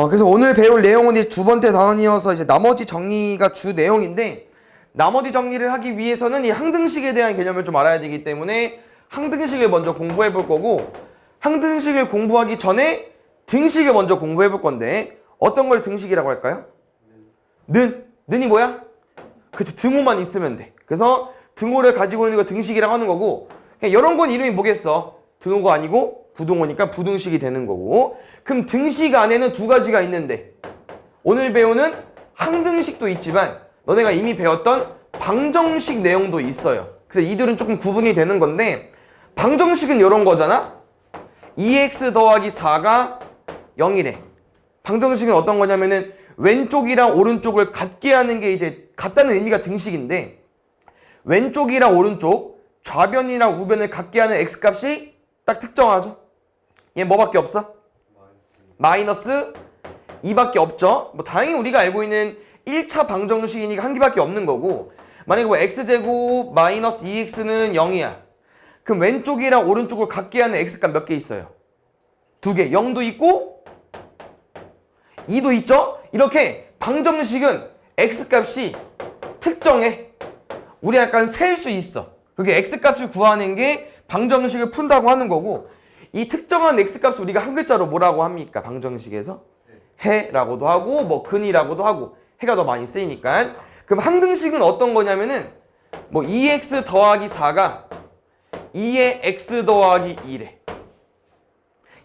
그래서 오늘 배울 내용은 이제 두 번째 단원이어서 이제 나머지 정리가 주 내용인데, 나머지 정리를 하기 위해서는 이 항등식에 대한 개념을 좀 알아야 되기 때문에 항등식을 먼저 공부해 볼 거고, 항등식을 공부하기 전에 등식을 먼저 공부해 볼 건데, 어떤 걸 등식이라고 할까요? 는이 뭐야? 그치, 등호만 있으면 돼. 그래서 등호를 가지고 있는 거 등식이라고 하는 거고, 그냥 이런 건 이름이 뭐겠어? 등호가 아니고 부등호니까 부등식이 되는 거고. 그럼 등식 안에는 두 가지가 있는데, 오늘 배우는 항등식도 있지만 너네가 이미 배웠던 방정식 내용도 있어요. 그래서 이들은 조금 구분이 되는 건데, 방정식은 이런 거잖아. 2x 더하기 4가 0이래. 방정식은 어떤 거냐면은 왼쪽이랑 오른쪽을 같게 하는 게 이제 같다는 의미가 등식인데, 왼쪽이랑 오른쪽, 좌변이랑 우변을 같게 하는 x값이 딱 특정하죠. 얘 뭐밖에 없어? 마이너스 2밖에 없죠. 뭐 당연히 우리가 알고 있는 1차 방정식이니까 한 개밖에 없는 거고, 만약에 뭐 x제곱 마이너스 2x는 0이야. 그럼 왼쪽이랑 오른쪽을 같게 하는 x값 몇 개 있어요? 두 개. 0도 있고 2도 있죠? 이렇게 방정식은 x값이 특정해. 우리 약간 셀 수 있어. 그게 x값을 구하는 게 방정식을 푼다고 하는 거고, 이 특정한 x값을 우리가 한 글자로 뭐라고 합니까? 방정식에서? 해라고도 하고 뭐 근이라고도 하고, 해가 더 많이 쓰이니까. 그럼 항등식은 어떤 거냐면은 뭐 2x 더하기 4가 2의 x 더하기 2래.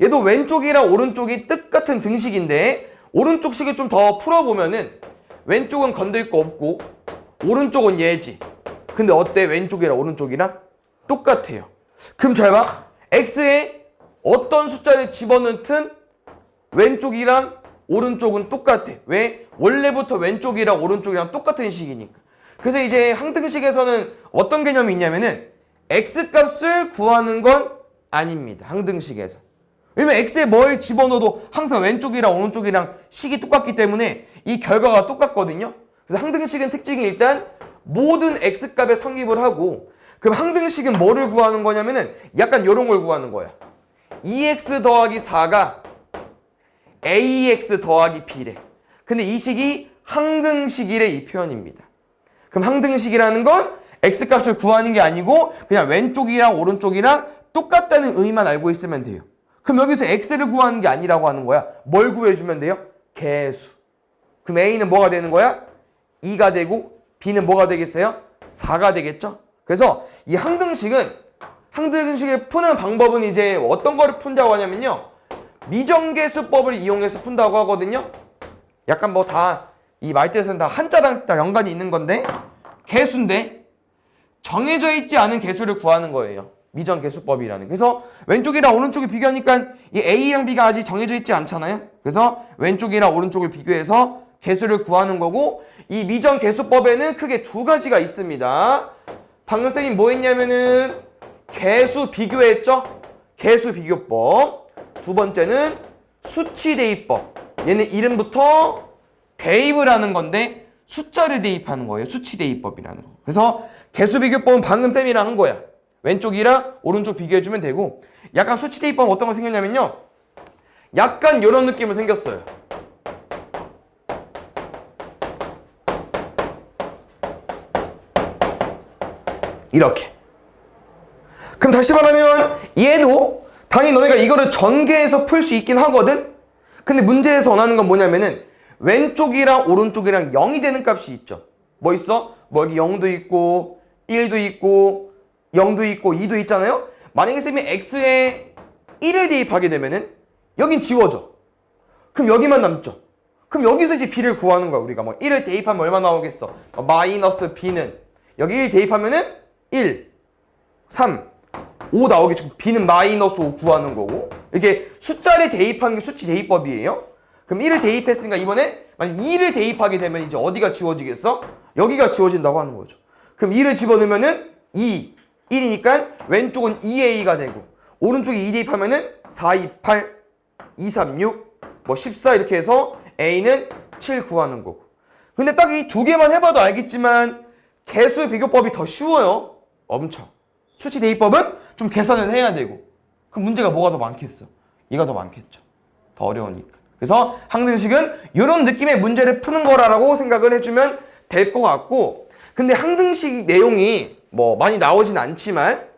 얘도 왼쪽이랑 오른쪽이 똑같은 등식인데, 오른쪽 식을 좀 더 풀어보면은 왼쪽은 건들 거 없고 오른쪽은 얘지. 근데 어때? 왼쪽이랑 오른쪽이랑 똑같아요. 그럼 잘 봐. x에 어떤 숫자를 집어넣든 왼쪽이랑 오른쪽은 똑같아. 왜? 원래부터 왼쪽이랑 오른쪽이랑 똑같은 식이니까. 그래서 이제 항등식에서는 어떤 개념이 있냐면은 x값을 구하는 건 아닙니다. 항등식에서. 왜냐면 x에 뭘 집어넣어도 항상 왼쪽이랑 오른쪽이랑 식이 똑같기 때문에 이 결과가 똑같거든요. 그래서 항등식은 특징이 일단 모든 x값에 성립을 하고, 그럼 항등식은 뭐를 구하는 거냐면은 약간 이런 걸 구하는 거야. 2x 더하기 4가 ax 더하기 b래. 근데 이 식이 항등식이래, 이 표현입니다. 그럼 항등식이라는 건 x값을 구하는 게 아니고 그냥 왼쪽이랑 오른쪽이랑 똑같다는 의미만 알고 있으면 돼요. 그럼 여기서 x를 구하는 게 아니라고 하는 거야. 뭘 구해주면 돼요? 개수. 그럼 a는 뭐가 되는 거야? 2가 되고 b는 뭐가 되겠어요? 4가 되겠죠? 그래서 이 항등식을 푸는 방법은 이제 어떤 거를 푼다고 하냐면요, 미정계수법을 이용해서 푼다고 하거든요. 약간 뭐 다 이 말뜻은 다 한자랑 다 연관이 있는 건데, 개수인데 정해져 있지 않은 개수를 구하는 거예요. 미정계수법이라는. 그래서 왼쪽이랑 오른쪽을 비교하니까 이 a랑 b가 아직 정해져 있지 않잖아요. 그래서 왼쪽이랑 오른쪽을 비교해서 개수를 구하는 거고, 이 미정계수법에는 크게 두 가지가 있습니다. 방금 쌤이 뭐 했냐면은 개수 비교했죠? 개수 비교법. 두 번째는 수치 대입법. 얘는 이름부터 대입을 하는 건데 숫자를 대입하는 거예요. 수치 대입법이라는 거. 그래서 개수 비교법은 방금 쌤이랑 한 거야. 왼쪽이랑 오른쪽 비교해주면 되고, 약간 수치 대입법은 어떤 거 생겼냐면요, 약간 이런 느낌을 생겼어요. 이렇게. 그럼 다시 말하면 얘도 당연히 너네가 이거를 전개해서 풀 수 있긴 하거든. 근데 문제에서 원하는 건 뭐냐면은 왼쪽이랑 오른쪽이랑 0이 되는 값이 있죠. 뭐 있어? 뭐 여기 0도 있고 1도 있고 0도 있고 2도 있잖아요. 만약에 쌤이 x에 1을 대입하게 되면은 여긴 지워져. 그럼 여기만 남죠. 그럼 여기서 이제 b를 구하는 거야. 우리가 뭐 1을 대입하면 얼마 나오겠어? 마이너스 b는 여기 1 대입하면은 1, 3, 5 나오겠죠. b는 마이너스 5 구하는 거고, 이게 숫자를 대입하는 게 수치 대입법이에요. 그럼 1을 대입했으니까 이번에 만약 2를 대입하게 되면 이제 어디가 지워지겠어? 여기가 지워진다고 하는 거죠. 그럼 2를 집어넣으면은 2, 1이니까 왼쪽은 2a가 되고, 오른쪽에 2 대입하면은 4, 2, 8, 2, 3, 6, 뭐 14 이렇게 해서 a는 7 구하는 거고. 근데 딱 이 두 개만 해봐도 알겠지만 개수 비교법이 더 쉬워요. 엄청. 수치 대입법은 좀 계산을 해야 되고. 그럼 문제가 뭐가 더 많겠어? 얘가 더 많겠죠. 더 어려우니까. 그래서 항등식은 이런 느낌의 문제를 푸는 거라고 생각을 해주면 될 것 같고, 근데 항등식 내용이 뭐 많이 나오진 않지만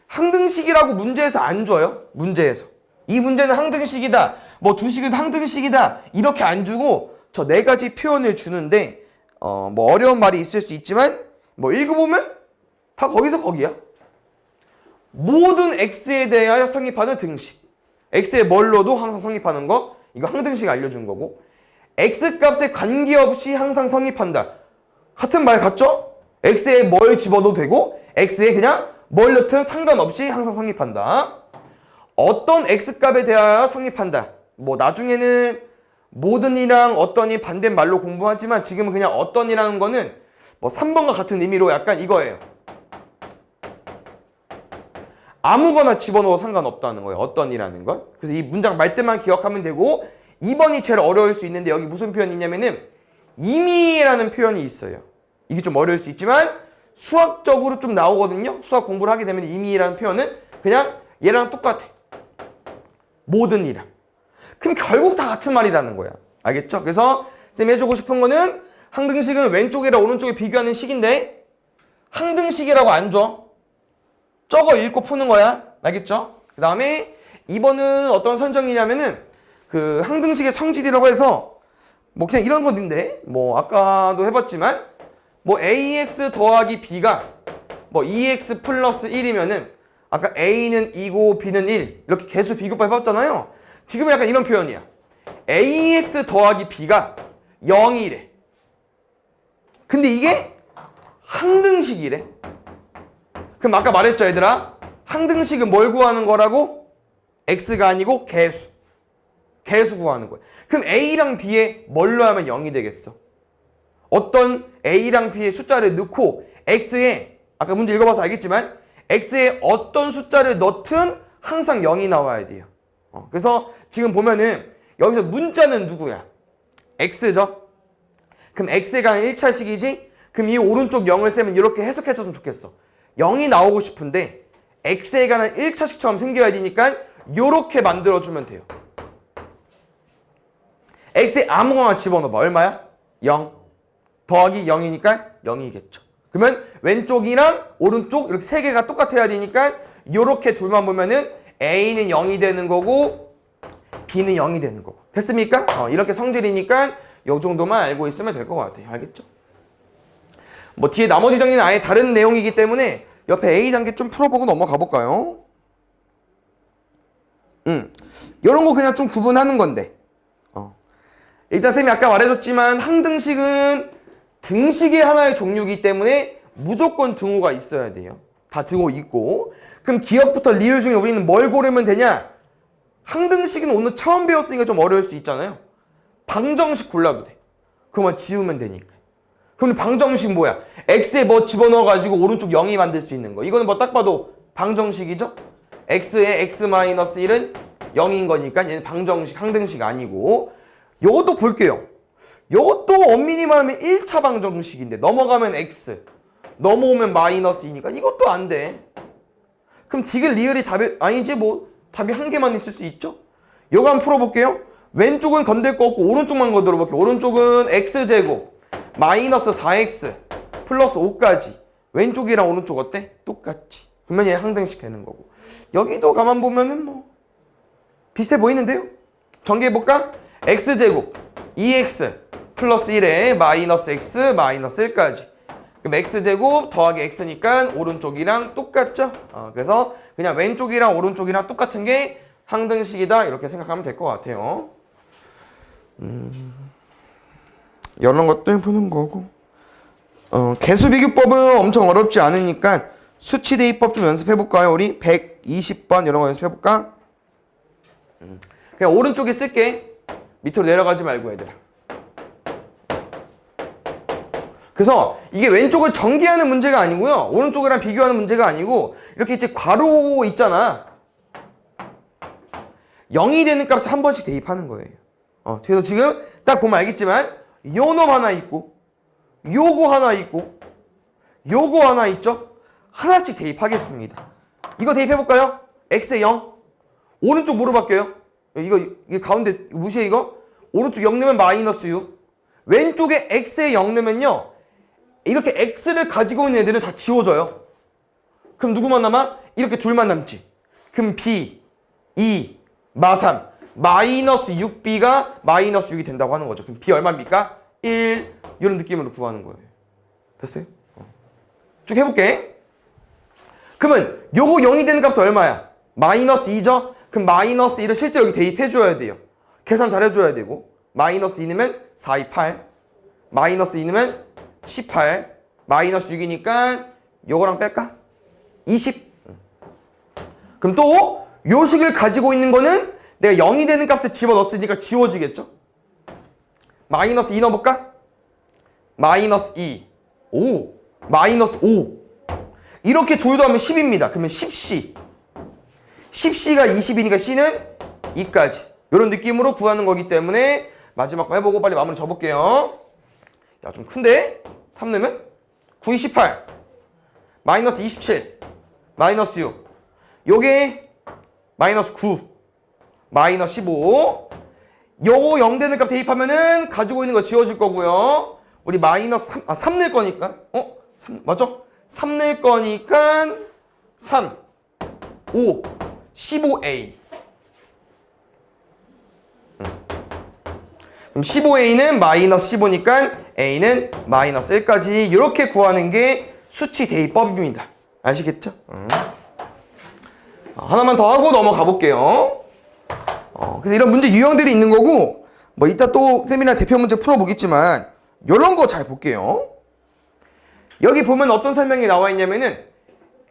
항등식이라고 문제에서 안 줘요. 문제에서 이 문제는 항등식이다, 뭐 두 식은 항등식이다 이렇게 안 주고 저 네 가지 표현을 주는데 뭐 어려운 말이 있을 수 있지만 뭐 읽어보면 다 거기서 거기야. 모든 x에 대하여 성립하는 등식, x에 뭘 넣어도 항상 성립하는 거, 이거 항등식 알려준 거고, x값에 관계없이 항상 성립한다, 같은 말 같죠? x에 뭘 집어넣어도 되고 x에 그냥 뭘 넣든 상관없이 항상 성립한다. 어떤 x값에 대하여 성립한다, 뭐 나중에는 모든이랑 어떤이 반대말로 공부하지만 지금은 그냥 어떤이라는 거는 뭐 3번과 같은 의미로 약간 이거예요. 아무거나 집어넣어도 상관없다는 거예요. 어떤이라는 건. 그래서 이 문장 말뜻만 기억하면 되고, 2번이 제일 어려울 수 있는데 여기 무슨 표현이 있냐면은 이미라는 표현이 있어요. 이게 좀 어려울 수 있지만 수학적으로 좀 나오거든요. 수학 공부를 하게 되면 이미라는 표현은 그냥 얘랑 똑같아. 모든이랑. 그럼 결국 다 같은 말이라는 거야. 알겠죠? 그래서 쌤이 해주고 싶은 거는 항등식은 왼쪽이랑 오른쪽에 비교하는 식인데 항등식이라고 안 줘. 저거 읽고 푸는 거야. 알겠죠? 그 다음에 2번은 어떤 설정이냐면은 그 항등식의 성질이라고 해서 뭐 그냥 이런 건데 뭐 아까도 해봤지만 뭐 ax 더하기 b가 뭐 2x 플러스 1이면은 아까 a는 2고 b는 1 이렇게 개수 비교법 해봤잖아요. 지금은 약간 이런 표현이야. ax 더하기 b가 0이래. 근데 이게 항등식이래. 그럼 아까 말했죠, 얘들아? 항등식은 뭘 구하는 거라고? x가 아니고 개수. 개수 구하는 거야. 그럼 a랑 b에 뭘로 하면 0이 되겠어? 어떤 a랑 b의 숫자를 넣고 x에, 아까 문제 읽어봐서 알겠지만 x에 어떤 숫자를 넣든 항상 0이 나와야 돼요. 그래서 지금 보면은 여기서 문자는 누구야? x죠? 그럼 x에 관한 1차식이지? 그럼 이 오른쪽 0을 쓰면 이렇게 해석해줬으면 좋겠어. 0이 나오고 싶은데 x에 관한 1차식처럼 생겨야 되니까 이렇게 만들어주면 돼요. x에 아무거나 집어넣어봐. 얼마야? 0 더하기 0이니까 0이겠죠. 그러면 왼쪽이랑 오른쪽 이렇게 세 개가 똑같아야 되니까 이렇게 둘만 보면은 a는 0이 되는 거고 b는 0이 되는 거고. 됐습니까? 이렇게 성질이니까 이 정도만 알고 있으면 될 것 같아요. 알겠죠? 뭐 뒤에 나머지 정리는 아예 다른 내용이기 때문에 옆에 A 단계 좀 풀어보고 넘어가 볼까요? 이런 거 그냥 좀 구분하는 건데. 일단 쌤이 아까 말해줬지만 항등식은 등식의 하나의 종류이기 때문에 무조건 등호가 있어야 돼요. 다 등호 있고. 그럼 기억부터 리을 중에 우리는 뭘 고르면 되냐? 항등식은 오늘 처음 배웠으니까 좀 어려울 수 있잖아요. 방정식 골라도 돼. 그러면 지우면 되니까. 그럼 방정식 뭐야? x에 뭐 집어넣어가지고 오른쪽 0이 만들 수 있는 거. 이거는 뭐 딱 봐도 방정식이죠? x에 x-1은 0인 거니까 얘는 방정식, 항등식 아니고. 요것도 볼게요. 요것도 엄밀히 말하면 1차 방정식인데 넘어가면 x, 넘어오면 -2니까 이것도 안 돼. 그럼 디귿 리을이 답이 아니지 뭐 답이 한 개만 있을 수 있죠? 요거 한번 풀어볼게요. 왼쪽은 건들 거 없고 오른쪽만 건드려 볼게요. 오른쪽은 x제곱 -4x 플러스 5까지. 왼쪽이랑 오른쪽 어때? 똑같지. 그러면 얘 항등식 되는 거고. 여기도 가만 보면은 뭐 비슷해 보이는데요? 전개해볼까? x제곱 2x 플러스 1에 -x -1까지. 그럼 x제곱 더하기 x니까 오른쪽이랑 똑같죠? 그래서 그냥 왼쪽이랑 오른쪽이랑 똑같은 게 항등식이다 이렇게 생각하면 될 것 같아요. 이런 것들 푸는 거고. 개수비교법은 엄청 어렵지 않으니까 수치대입법 좀 연습해볼까요? 우리 120번 이런 거 연습해볼까? 그냥 오른쪽에 쓸게. 밑으로 내려가지 말고 얘들아. 그래서 이게 왼쪽을 전개하는 문제가 아니고요. 오른쪽이랑 비교하는 문제가 아니고 이렇게 이제 괄호 있잖아. 0이 되는 값을 한 번씩 대입하는 거예요. 그래서 지금 딱 보면 알겠지만 요 놈 하나 있고 요거 하나 있고 요거 하나 있죠? 하나씩 대입하겠습니다. 이거 대입해볼까요? x에 0. 오른쪽 뭐로 바뀌어요? 이게 가운데 무시해 이거? 오른쪽 0 넣으면 마이너스 6. 왼쪽에 x에 0 넣으면요. 이렇게 x를 가지고 있는 애들은 다 지워져요. 그럼 누구만 남아? 이렇게 둘만 남지. 그럼 b, 2, 마3, 마이너스 6b가 마이너스 6이 된다고 하는 거죠. 그럼 b 얼마입니까? 1. 이런 느낌으로 구하는 거예요. 됐어요? 쭉 해볼게. 그러면 요거 0이 되는 값은 얼마야? 마이너스 2죠? 그럼 마이너스 1을 실제로 여기 대입해줘야 돼요. 계산 잘 해줘야 되고. 마이너스 2 넣으면 4, 2, 8. 마이너스 2 넣으면 18. 마이너스 6이니까 요거랑 뺄까? 20. 그럼 또 요 식을 가지고 있는 거는 내가 0이 되는 값을 집어넣었으니까 지워지겠죠? 마이너스 2 넣어볼까? 마이너스 2. 오. 마이너스 5. 이렇게 둘 더하면 10입니다. 그러면 10c. 10c가 20이니까 c는 2까지. 이런 느낌으로 구하는 거기 때문에 마지막 거 해보고 빨리 마무리 접을게요. 야, 좀 큰데? 3 넣으면? 9, 28. 마이너스 27. 마이너스 6. 요게 마이너스 9. 마이너스 15. 요거 0 되는 값 대입하면은 가지고 있는 거 지워질 거고요. 우리 마이너스 3 낼 거니까. 3, 맞죠? 3 낼 거니까 3, 5, 15a. 그럼 15a는 마이너스 15니까 a는 마이너스 1까지 이렇게 구하는 게 수치 대입법입니다. 아시겠죠? 하나만 더 하고 넘어가 볼게요. 그래서 이런 문제 유형들이 있는 거고 뭐 이따 또 세미나 대표 문제 풀어보겠지만 이런 거 잘 볼게요. 여기 보면 어떤 설명이 나와 있냐면은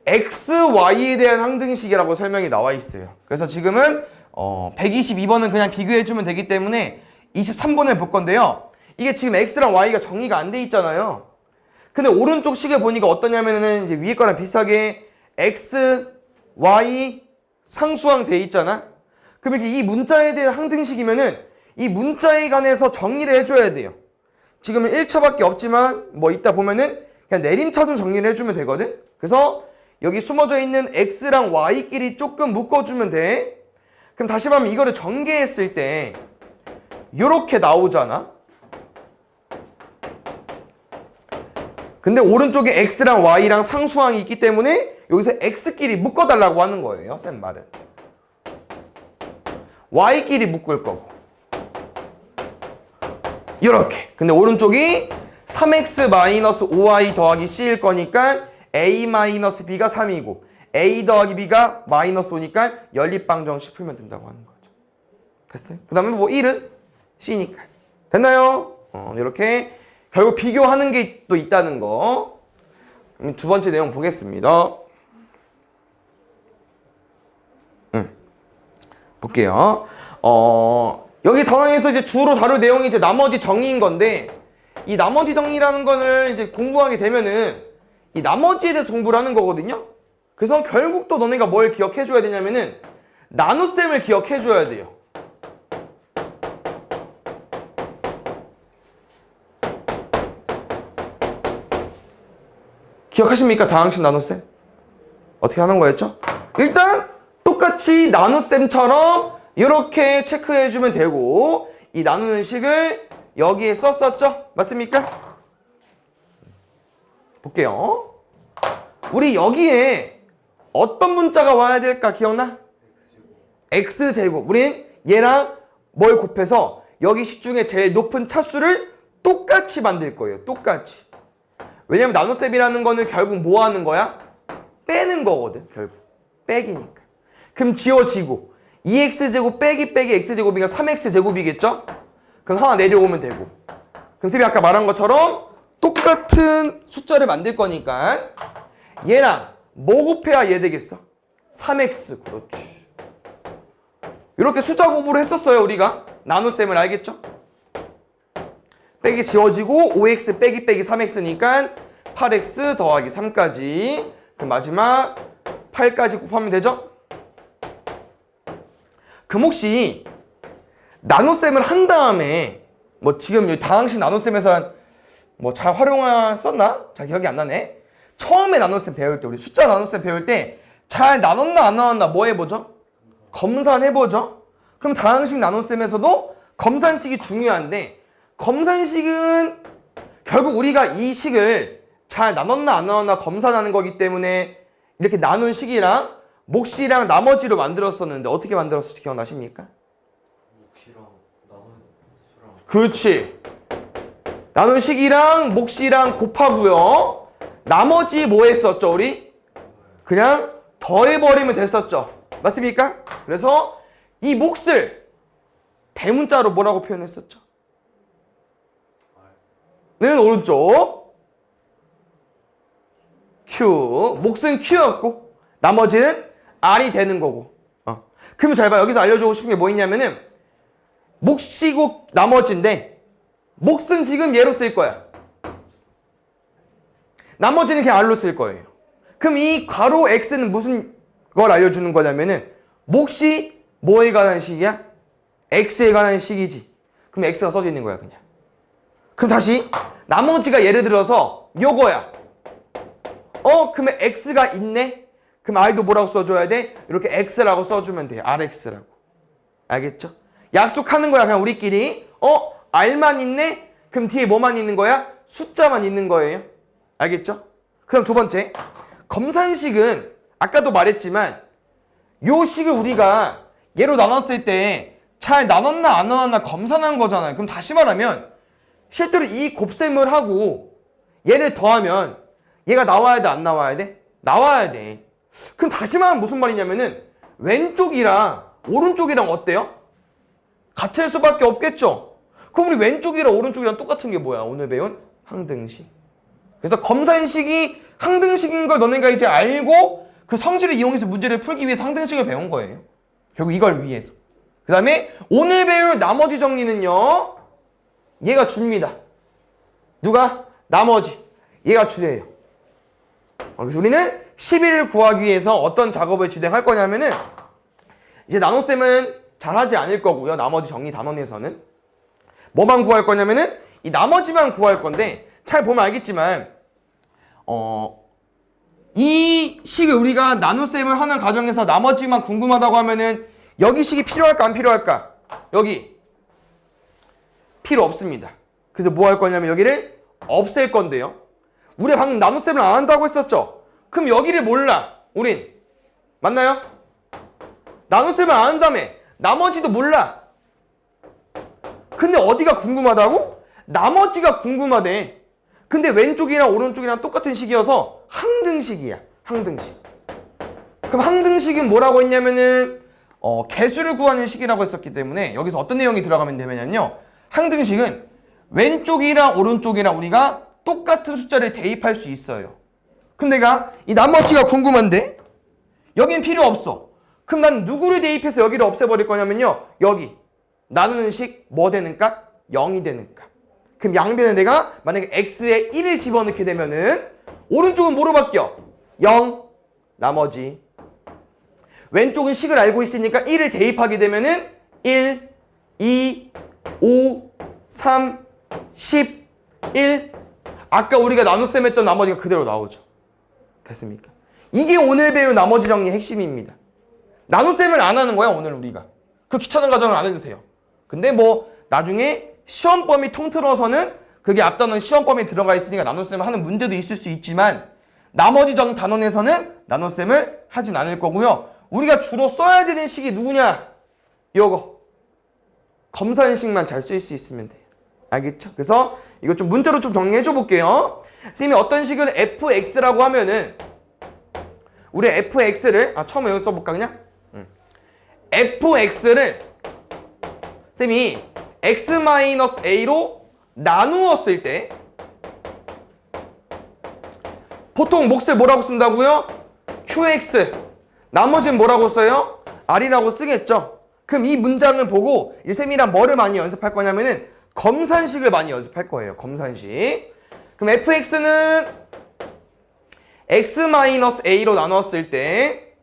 x, y에 대한 항등식이라고 설명이 나와 있어요. 그래서 지금은 122번은 그냥 비교해주면 되기 때문에 23번을 볼 건데요. 이게 지금 x랑 y가 정의가 안 돼 있잖아요. 근데 오른쪽 식을 보니까 어떠냐면은 이제 위에 거랑 비슷하게 x, y 상수항 돼 있잖아. 그럼 이렇게 이 문자에 대한 항등식이면은 이 문자에 관해서 정리를 해줘야 돼요. 지금은 1차밖에 없지만 뭐 이따 보면은 그냥 내림차순 정리를 해주면 되거든. 그래서 여기 숨어져 있는 x랑 y끼리 조금 묶어주면 돼. 그럼 다시 말하면 이거를 전개했을 때 이렇게 나오잖아. 근데 오른쪽에 x랑 y랑 상수항이 있기 때문에 여기서 x끼리 묶어달라고 하는 거예요. 쌤 말은. y끼리 묶을 거고. 이렇게. 근데 오른쪽이 3x-5y 더하기 c일 거니까 a-b가 3이고 a 더하기 b가 마이너스 5니까 연립방정식 풀면 된다고 하는 거죠. 됐어요? 그 다음에 뭐 1은 c니까. 됐나요? 이렇게 결국 비교하는 게 또 있다는 거. 그럼 두 번째 내용 보겠습니다. 볼게요. 여기 단원에서 이제 주로 다룰 내용이 이제 나머지 정리인 건데, 이 나머지 정리라는 거를 이제 공부하게 되면은 이 나머지에 대해서 공부를 하는 거거든요. 그래서 결국 또 너네가 뭘 기억해 줘야 되냐면은 나눗셈을 기억해 줘야 돼요. 기억하십니까? 다항식 나눗셈? 어떻게 하는 거였죠? 일단 똑같이 나눗셈처럼 이렇게 체크해주면 되고 이 나누는 식을 여기에 썼었죠? 맞습니까? 볼게요. 우리 여기에 어떤 문자가 와야 될까 기억나? x제곱. 우린 얘랑 뭘 곱해서 여기 식 중에 제일 높은 차수를 똑같이 만들 거예요. 똑같이. 왜냐면 나눗셈이라는 거는 결국 뭐 하는 거야? 빼는 거거든. 결국. 빼기니까. 그럼 지워지고 2x제곱 빼기 x제곱이니까 3x제곱이겠죠? 그럼 하나 내려오면 되고. 그럼 쌤이 아까 말한 것처럼 똑같은 숫자를 만들 거니까 얘랑 뭐 곱해야 얘 되겠어? 3x. 그렇지. 이렇게 숫자 공부를 했었어요. 우리가. 나눗셈을 알겠죠? 빼기 지워지고 5x 빼기 3x니까 8x 더하기 3까지. 그럼 마지막 8까지 곱하면 되죠? 그럼 혹시 나눗셈을 한 다음에 뭐 지금 이 다항식 나눗셈에서 뭐 잘 활용했었나? 잘 기억이 안 나네. 처음에 나눗셈 배울 때 우리 숫자 나눗셈 배울 때 잘 나눴나 안 나눴나 뭐 해보죠? 검산해보죠? 그럼 다항식 나눗셈에서도 검산식이 중요한데 검산식은 결국 우리가 이 식을 잘 나눴나 안 나눴나 검산하는 거기 때문에 이렇게 나눈 식이랑 몫이랑 나머지로 만들었었는데 어떻게 만들었을지 기억나십니까? 몫이랑 나눈 수랑. 그렇지. 나눈 식이랑 몫이랑 곱하고요. 나머지 뭐 했었죠 우리? 그냥 더해버리면 됐었죠. 맞습니까? 그래서 이 몫을 대문자로 뭐라고 표현했었죠? 는 오른쪽 Q. 몫은 Q였고 나머지는 R이 되는 거고. 그럼 잘 봐. 여기서 알려주고 싶은 게 뭐 있냐면은 몫이고 나머지인데 몫은 지금 얘로 쓸 거야. 나머지는 그냥 R로 쓸 거예요. 그럼 이 괄호 X는 무슨 걸 알려주는 거냐면은 몫이 뭐에 관한 식이야? X에 관한 식이지. 그럼 X가 써져 있는 거야 그냥. 그럼 다시 나머지가 예를 들어서 요거야. 그러면 X가 있네? 그럼 R도 뭐라고 써줘야 돼? 이렇게 X라고 써주면 돼요. RX라고. 알겠죠? 약속하는 거야 그냥 우리끼리. R만 있네? 그럼 뒤에 뭐만 있는 거야? 숫자만 있는 거예요. 알겠죠? 그럼 두 번째, 검산식은 아까도 말했지만 요 식을 우리가 얘로 나눴을 때 잘 나눴나 안 나눴나 검산한 거잖아요. 그럼 다시 말하면 실제로 이 곱셈을 하고 얘를 더하면 얘가 나와야 돼 안 나와야 돼? 나와야 돼. 그럼 다시 말하면 무슨 말이냐면은 왼쪽이랑 오른쪽이랑 어때요? 같을 수밖에 없겠죠? 그럼 우리 왼쪽이랑 오른쪽이랑 똑같은 게 뭐야? 오늘 배운 항등식. 그래서 검산식이 항등식인 걸 너네가 이제 알고 그 성질을 이용해서 문제를 풀기 위해서 항등식을 배운 거예요. 결국 이걸 위해서. 그 다음에 오늘 배울 나머지 정리는요. 얘가 줍니다. 누가? 나머지. 얘가 주래요. 그래서 우리는 11을 구하기 위해서 어떤 작업을 진행할 거냐면은 이제 나눗셈은 잘하지 않을 거고요. 나머지 정리 단원에서는. 뭐만 구할 거냐면은 이 나머지만 구할 건데 잘 보면 알겠지만 이 식을 우리가 나눗셈을 하는 과정에서 나머지만 궁금하다고 하면은 여기 식이 필요할까 안 필요할까? 여기 필요 없습니다. 그래서 뭐 할 거냐면 여기를 없앨 건데요. 우리 방금 나눗셈을 안 한다고 했었죠? 그럼 여기를 몰라. 우린 맞나요? 나눗셈을 안 한다며. 나머지도 몰라. 근데 어디가 궁금하다고? 나머지가 궁금하대. 근데 왼쪽이랑 오른쪽이랑 똑같은 식이어서 항등식이야. 항등식. 그럼 항등식은 뭐라고 했냐면은 개수를 구하는 식이라고 했었기 때문에 여기서 어떤 내용이 들어가면 되면요. 항등식은 왼쪽이랑 오른쪽이랑 우리가 똑같은 숫자를 대입할 수 있어요. 그럼 내가 이 나머지가 궁금한데 여긴 필요 없어. 그럼 난 누구를 대입해서 여기를 없애버릴 거냐면요. 여기 나누는 식 뭐 되는 값? 0이 되는 값. 그럼 양변에 내가 만약에 x에 1을 집어넣게 되면은 오른쪽은 뭐로 바뀌어? 0 나머지. 왼쪽은 식을 알고 있으니까 1을 대입하게 되면은 1, 2, 5, 3, 10, 1. 아까 우리가 나눗셈 했던 나머지가 그대로 나오죠. 됐습니까? 이게 오늘 배운 나머지 정리의 핵심입니다. 나눗셈을 안 하는 거야 오늘 우리가. 그 귀찮은 과정을 안 해도 돼요. 근데 뭐 나중에 시험 범위 통틀어서는 그게 앞단원 시험 범위에 들어가 있으니까 나눗셈을 하는 문제도 있을 수 있지만 나머지 정 단원에서는 나눗셈을 하진 않을 거고요. 우리가 주로 써야 되는 식이 누구냐? 요거. 검산식만 잘 쓸 수 있으면 돼요. 알겠죠? 그래서 이거 좀 문자로 좀 정리해 줘 볼게요. 선생님이 어떤 식을 fx라고 하면은 우리 fx를 처음에 여기 써볼까 그냥? fx를 선생님이 x-a로 나누었을 때 보통 몫을 뭐라고 쓴다고요? qx. 나머지는 뭐라고 써요? r이라고 쓰겠죠? 그럼 이 문장을 보고 이 쌤이랑 뭐를 많이 연습할 거냐면은 검산식을 많이 연습할 거예요. 검산식. 그럼 fx는 x-a로 나눴을 때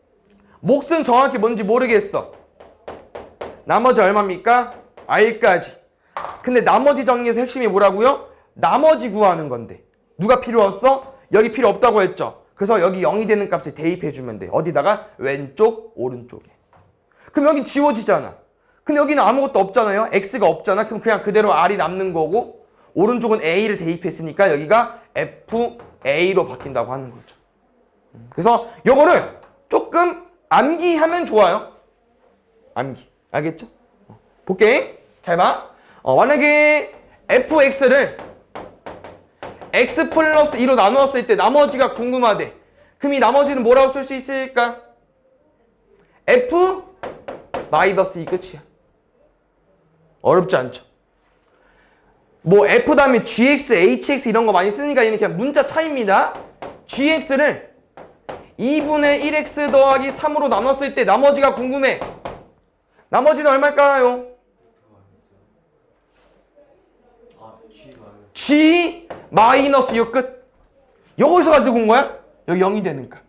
몫은 정확히 뭔지 모르겠어. 나머지 얼마입니까? r까지. 근데 나머지 정리에서 핵심이 뭐라고요? 나머지 구하는 건데 누가 필요 없어? 여기 필요 없다고 했죠. 그래서 여기 0이 되는 값을 대입해주면 돼. 어디다가? 왼쪽, 오른쪽에. 그럼 여긴 지워지잖아. 근데 여기는 아무것도 없잖아요. x가 없잖아. 그럼 그냥 그대로 r이 남는 거고 오른쪽은 a를 대입했으니까 여기가 fa로 바뀐다고 하는 거죠. 그래서 요거를 조금 암기하면 좋아요. 암기. 알겠죠? 볼게. 잘 봐. 만약에 fx를 x 플러스 2로 나누었을 때 나머지가 궁금하대. 그럼 이 나머지는 뭐라고 쓸 수 있을까? f 마이너스 2 끝이야. 어렵지 않죠? 뭐 f 다음에 gx, hx 이런 거 많이 쓰니까 얘는 그냥 문자 차이입니다. gx를 2분의 1x 더하기 3으로 나눴을 때 나머지가 궁금해. 나머지는 얼마일까요? G 마이너스 6 끝. 여기서 가지고 온 거야? 여기 0이 되는 값.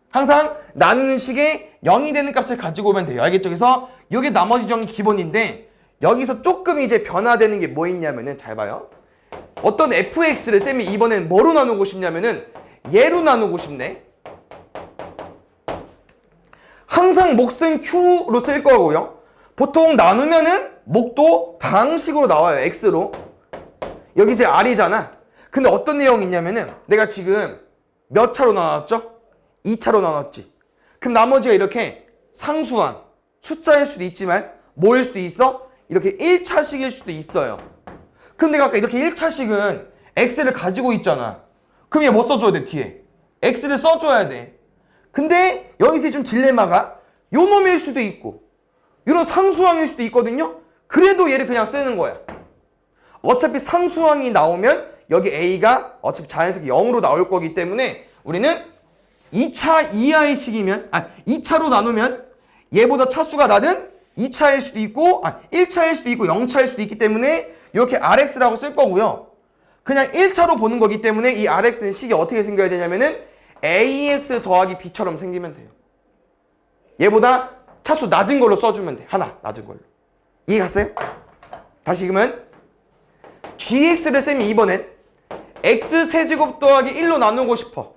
항상 나누는 식에 0이 되는 값을 가지고 오면 돼요. 알겠죠? 그래서 이게 나머지 정의 기본인데 여기서 조금 이제 변화되는 게 뭐 있냐면은 잘 봐요. 어떤 fx를 쌤이 이번엔 뭐로 나누고 싶냐면은 얘로 나누고 싶네. 항상 몫은 q로 쓸 거고요. 보통 나누면은 목도 다항식으로 나와요. x로. 여기 이제 r이잖아. 근데 어떤 내용이 있냐면은 내가 지금 몇 차로 나눴죠? 2차로 나눴지. 그럼 나머지가 이렇게 상수항, 숫자일 수도 있지만 뭐일 수도 있어? 이렇게 1차식일 수도 있어요. 그럼 내가 아까 이렇게 1차식은 x를 가지고 있잖아. 그럼 얘 뭐 써줘야 돼? 뒤에 x를 써줘야 돼. 근데 여기서 좀 딜레마가 요 놈일 수도 있고 이런 상수항일 수도 있거든요. 그래도 얘를 그냥 쓰는 거야. 어차피 상수항이 나오면 여기 a가 어차피 자연스럽게 0으로 나올 거기 때문에 우리는 2차 이하의식이면 2차로 나누면 얘보다 차수가 낮은 2차일 수도 있고 1차일 수도 있고 0차일 수도 있기 때문에 이렇게 rx라고 쓸 거고요. 그냥 1차로 보는 거기 때문에 이 rx는 식이 어떻게 생겨야 되냐면은 ax 더하기 b처럼 생기면 돼요. 얘보다 차수 낮은 걸로 써주면 돼. 하나 낮은 걸로. 이해 갔어요? 다시 그러면 gx를 쌤이 이번엔 x 세제곱 더하기 1로 나누고 싶어.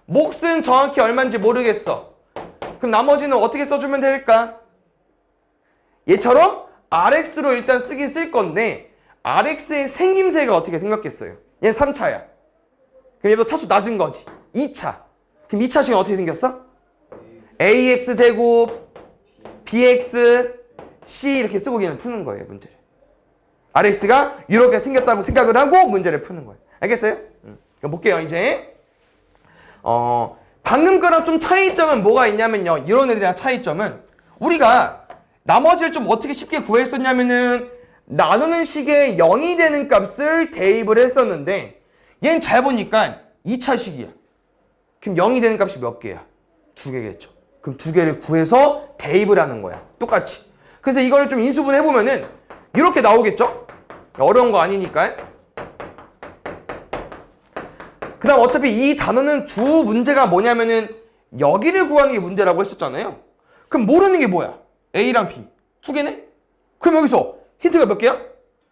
몫은 정확히 얼마인지 모르겠어. 그럼 나머지는 어떻게 써주면 될까? 얘처럼 rx로 일단 쓰긴 쓸 건데 rx의 생김새가 어떻게 생겼겠어요? 얘는 3차야. 그럼 얘보다 차수 낮은 거지. 2차. 그럼 2차식은 어떻게 생겼어? ax 제곱 bx c 이렇게 쓰고 그냥 푸는 거예요. 문제를. rx가 이렇게 생겼다고 생각을 하고 문제를 푸는 거예요. 알겠어요? 그럼 볼게요. 이제 방금 거랑 좀 차이점은 뭐가 있냐면요. 이런 애들이랑 차이점은 우리가 나머지를 좀 어떻게 쉽게 구했었냐면은 나누는 식에 0이 되는 값을 대입을 했었는데 얘는 잘 보니까 2차식이야. 그럼 0이 되는 값이 몇 개야? 2개겠죠. 그럼 2개를 구해서 대입을 하는 거야. 똑같이. 그래서 이거를 좀 인수분 해보면은 이렇게 나오겠죠? 어려운 거 아니니까. 그 다음 어차피 이 단어는 주 문제가 뭐냐면은 여기를 구하는 게 문제라고 했었잖아요. 그럼 모르는 게 뭐야? A랑 B. 2개네? 그럼 여기서 힌트가 몇 개야?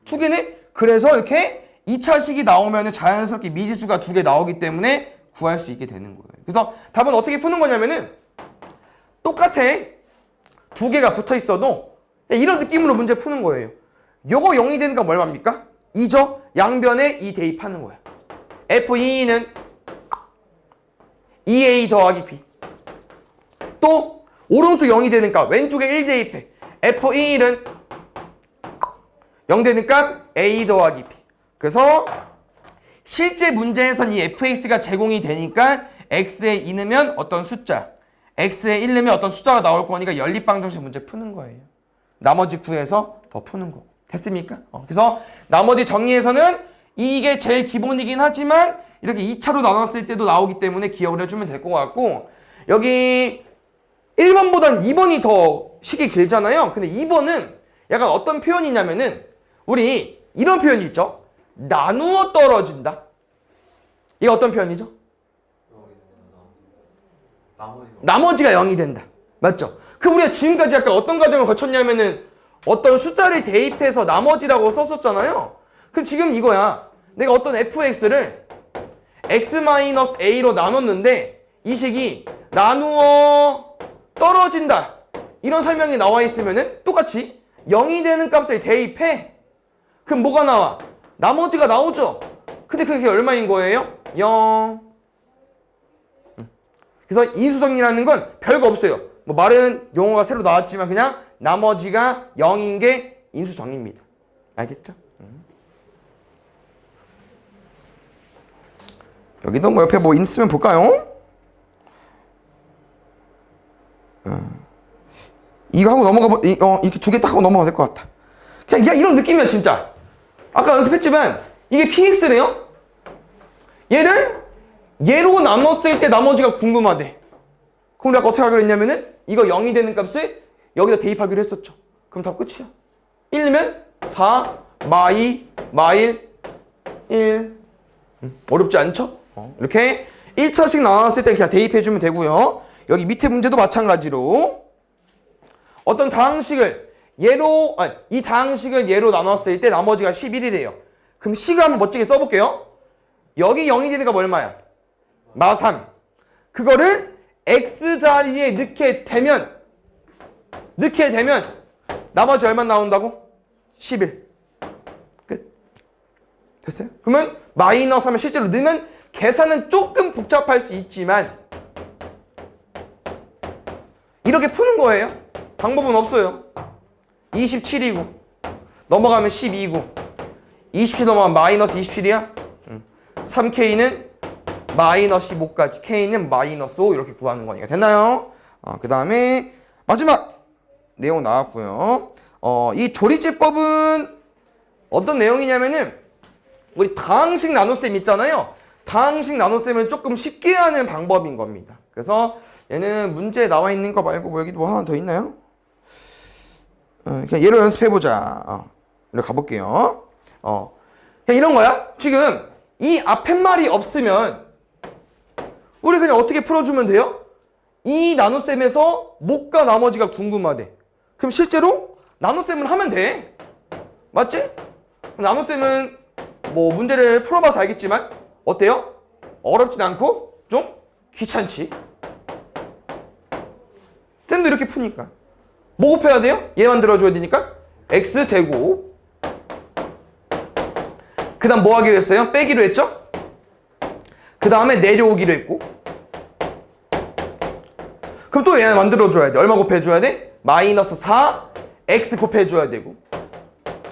2개네? 그래서 이렇게 2차식이 나오면은 자연스럽게 미지수가 2개 나오기 때문에 구할 수 있게 되는 거예요. 그래서 답은 어떻게 푸는 거냐면은 똑같아. 2개가 붙어 있어도 이런 느낌으로 문제 푸는 거예요. 요거 0이 되는 건 얼마입니까? 2죠? 양변에 2 대입하는 거야. F2는 2A 더하기 B. 또 오른쪽 0이 되는 값 왼쪽에 1 대입해. F21은 0 되는 값 A 더하기 B. 그래서 실제 문제에선 이 fx가 제공이 되니까 x에 2 넣으면 어떤 숫자, x에 1 넣으면 어떤 숫자가 나올 거니까 연립방정식 문제 푸는 거예요. 나머지 구해서 더 푸는 거고. 됐습니까? 그래서 나머지 정리에서는 이게 제일 기본이긴 하지만 이렇게 2차로 나눴을 때도 나오기 때문에 기억을 해주면 될 것 같고, 여기 1번보단 2번이 더 식이 길잖아요. 근데 2번은 약간 어떤 표현이냐면은 우리 이런 표현이 있죠. 나누어 떨어진다. 이게 어떤 표현이죠? 나머지가 0이 된다. 맞죠? 그럼 우리가 지금까지 약간 어떤 과정을 거쳤냐면은 어떤 숫자를 대입해서 나머지라고 썼었잖아요. 그럼 지금 이거야. 내가 어떤 fx를 x-a로 나눴는데 이 식이 나누어 떨어진다. 이런 설명이 나와 있으면은 똑같이 0이 되는 값을 대입해. 그럼 뭐가 나와? 나머지가 나오죠. 근데 그게 얼마인 거예요? 0. 그래서 인수정리라는 건 별거 없어요. 뭐 말은 용어가 새로 나왔지만 그냥 나머지가 0인 게 인수정리입니다. 알겠죠? 여기도 뭐 옆에 뭐 있으면 볼까요? 이거 하고 넘어가 이렇게 두 개 딱 하고 넘어가도 될 것 같다. 그냥 이런 느낌이야 진짜. 아까 연습했지만 이게 px래요. 얘를 얘로 나눴을 때 나머지가 궁금하대. 그럼 우리가 어떻게 하기로 했냐면은 이거 0이 되는 값을 여기다 대입하기로 했었죠. 그럼 답 끝이야. 1면 4, 마2, 마1, 1. 어렵지 않죠? 이렇게 1차식 나왔을 때 그냥 대입해주면 되고요. 여기 밑에 문제도 마찬가지로 어떤 다항식을 얘로 이 다항식을 얘로 나눴을 때 나머지가 11이래요. 그럼 C가 한번 멋지게 써볼게요. 여기 0이 되는 값 얼마야? 마3. 그거를 X자리에 넣게 되면 나머지 얼마 나온다고? 11. 끝. 됐어요? 그러면 마이너스 하면 실제로 넣으면 계산은 조금 복잡할 수 있지만 이렇게 푸는 거예요. 방법은 없어요. 27이고 넘어가면 12이고 27 넘어가면 마이너스 27이야. 3K는 마이너스 15까지 K는 마이너스 5 이렇게 구하는 거니까 됐나요? 그 다음에 마지막 내용 나왔고요. 이 조리제법은 어떤 내용이냐면은 우리 다항식 나눗셈 있잖아요. 다항식 나눗셈을 조금 쉽게 하는 방법인 겁니다. 그래서 얘는 문제에 나와 있는 거 말고 뭐 여기 뭐 하나 더 있나요? 그냥 얘를 연습해보자. 이렇게 가볼게요. 그냥 이런 거야. 지금 이 앞에 말이 없으면 우리 그냥 어떻게 풀어주면 돼요? 이 나눗셈에서 못과 나머지가 궁금하대. 그럼 실제로 나눗셈을 하면 돼. 맞지? 나눗셈은 뭐 문제를 풀어봐서 알겠지만 어때요? 어렵진 않고 좀 귀찮지. 쌤도 이렇게 푸니까 뭐 곱해야 돼요? 얘 만들어줘야 되니까 x제곱 그 다음 뭐 하기로 했어요? 빼기로 했죠? 그 다음에 내려오기로 했고 그럼 또 얘 만들어줘야 돼. 얼마 곱해줘야 돼? 마이너스 4 x 곱해줘야 되고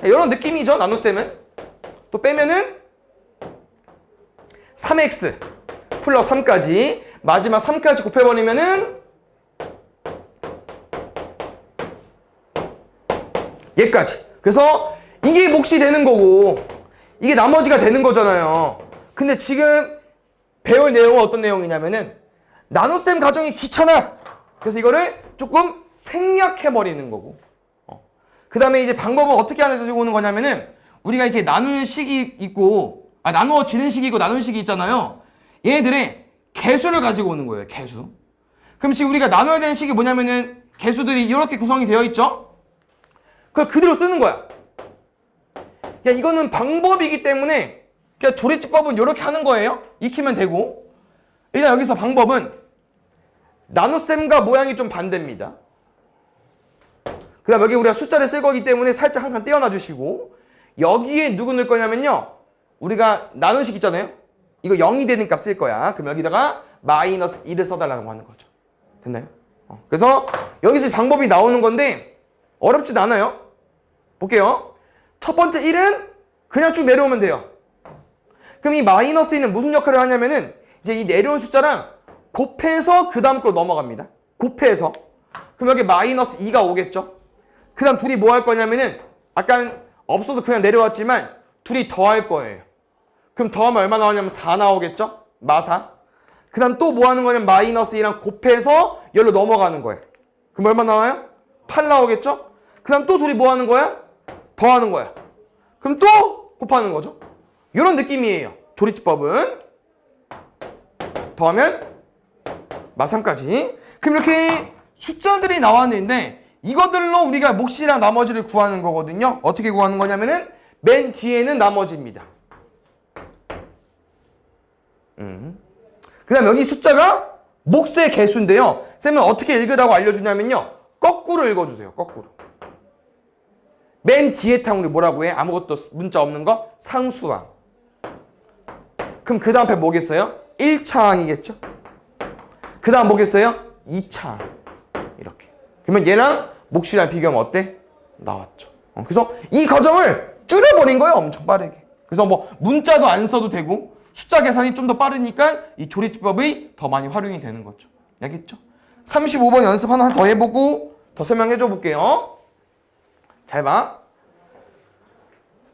이런 느낌이죠. 나눗셈은 또 빼면은 3x 플러스 3까지 마지막 3까지 곱해버리면은 얘까지. 그래서 이게 몫이 되는 거고 이게 나머지가 되는 거잖아요. 근데 지금 배울 내용은 어떤 내용이냐면은 나눗셈 가정이 귀찮아. 그래서 이거를 조금 생략해버리는 거고 그 다음에 이제 방법은 어떻게 하면서 오는 거냐면은 우리가 이렇게 나눌 식이 있고 나누어지는 식이 있고 나눌 식이 있잖아요. 얘네들의 개수를 가지고 오는 거예요. 개수. 그럼 지금 우리가 나눠야 되는 식이 뭐냐면은 개수들이 이렇게 구성이 되어 있죠. 그걸 그대로 쓰는 거야. 그냥 이거는 방법이기 때문에 그냥 조리집법은 이렇게 하는 거예요. 익히면 되고 일단 여기서 방법은 나눗셈과 모양이 좀 반대입니다. 그 다음 여기 우리가 숫자를 쓸 거기 때문에 살짝 한 칸 떼어놔 주시고 여기에 누구 넣을 거냐면요. 우리가 나눈식 있잖아요. 이거 0이 되는 값 쓸 거야. 그럼 여기다가 마이너스 1을 써달라고 하는 거죠. 됐나요? 그래서 여기서 방법이 나오는 건데 어렵진 않아요. 볼게요. 첫 번째 1은 그냥 쭉 내려오면 돼요. 그럼 이 마이너스 2는 무슨 역할을 하냐면은 이제 이 내려온 숫자랑 곱해서 그 다음 걸 넘어갑니다. 곱해서. 그럼 여기 마이너스 2가 오겠죠. 그 다음 둘이 뭐 할 거냐면은 아까 없어도 그냥 내려왔지만 둘이 더할 거예요. 그럼 더하면 얼마 나오냐면 4 나오겠죠? 마4. 그 다음 또 뭐 하는 거냐면 마이너스 2랑 곱해서 열로 넘어가는 거예요. 그럼 얼마 나와요? 8 나오겠죠? 그 다음 또 둘이 뭐 하는 거야? 더하는 거야. 그럼 또 곱하는 거죠. 이런 느낌이에요. 조리집법은. 더하면 마3까지. 그럼 이렇게 숫자들이 나왔는데 이것들로 우리가 몫이랑 나머지를 구하는 거거든요. 어떻게 구하는 거냐면은 맨 뒤에는 나머지입니다. 그 다음 여기 숫자가 몫의 개수인데요. 쌤은 어떻게 읽으라고 알려주냐면요. 거꾸로 읽어주세요. 거꾸로. 맨 뒤에 항 우리 뭐라고 해? 아무것도 문자 없는 거? 상수항. 그럼 그 다음 배 뭐겠어요? 1차 항이겠죠? 그 다음 뭐겠어요? 2차 항. 이렇게. 그러면 얘랑 몫이랑 비교하면 어때? 나왔죠. 그래서 이 과정을 줄여버린 거예요. 엄청 빠르게. 그래서 뭐 문자도 안 써도 되고 숫자 계산이 좀 더 빠르니까 이 조리집법이 더 많이 활용이 되는 거죠. 알겠죠? 35번 연습 하나 더 해보고 더 설명해 줘 볼게요. 잘 봐.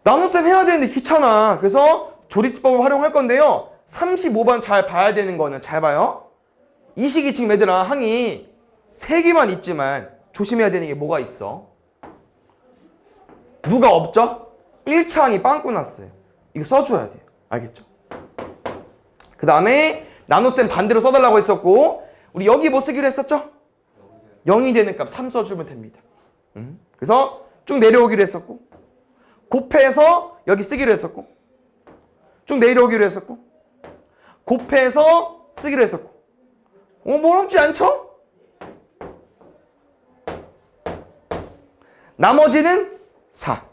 나눗셈 해야 되는데 귀찮아. 그래서 조리집법을 활용할 건데요. 35번 잘 봐야 되는 거는 잘 봐요. 이 시기 지금 얘들아 항이 3개만 있지만 조심해야 되는 게 뭐가 있어? 누가 없죠? 1차 항이 빵꾸 났어요. 이거 써줘야 돼요. 알겠죠? 그 다음에 나눗셈 반대로 써달라고 했었고 우리 여기 뭐 쓰기로 했었죠? 0이 되는 값 3 써주면 됩니다. 그래서 쭉 내려오기로 했었고 곱해서 여기 쓰기로 했었고 쭉 내려오기로 했었고 곱해서 쓰기로 했었고 뭐 어렵지 않죠? 나머지는 4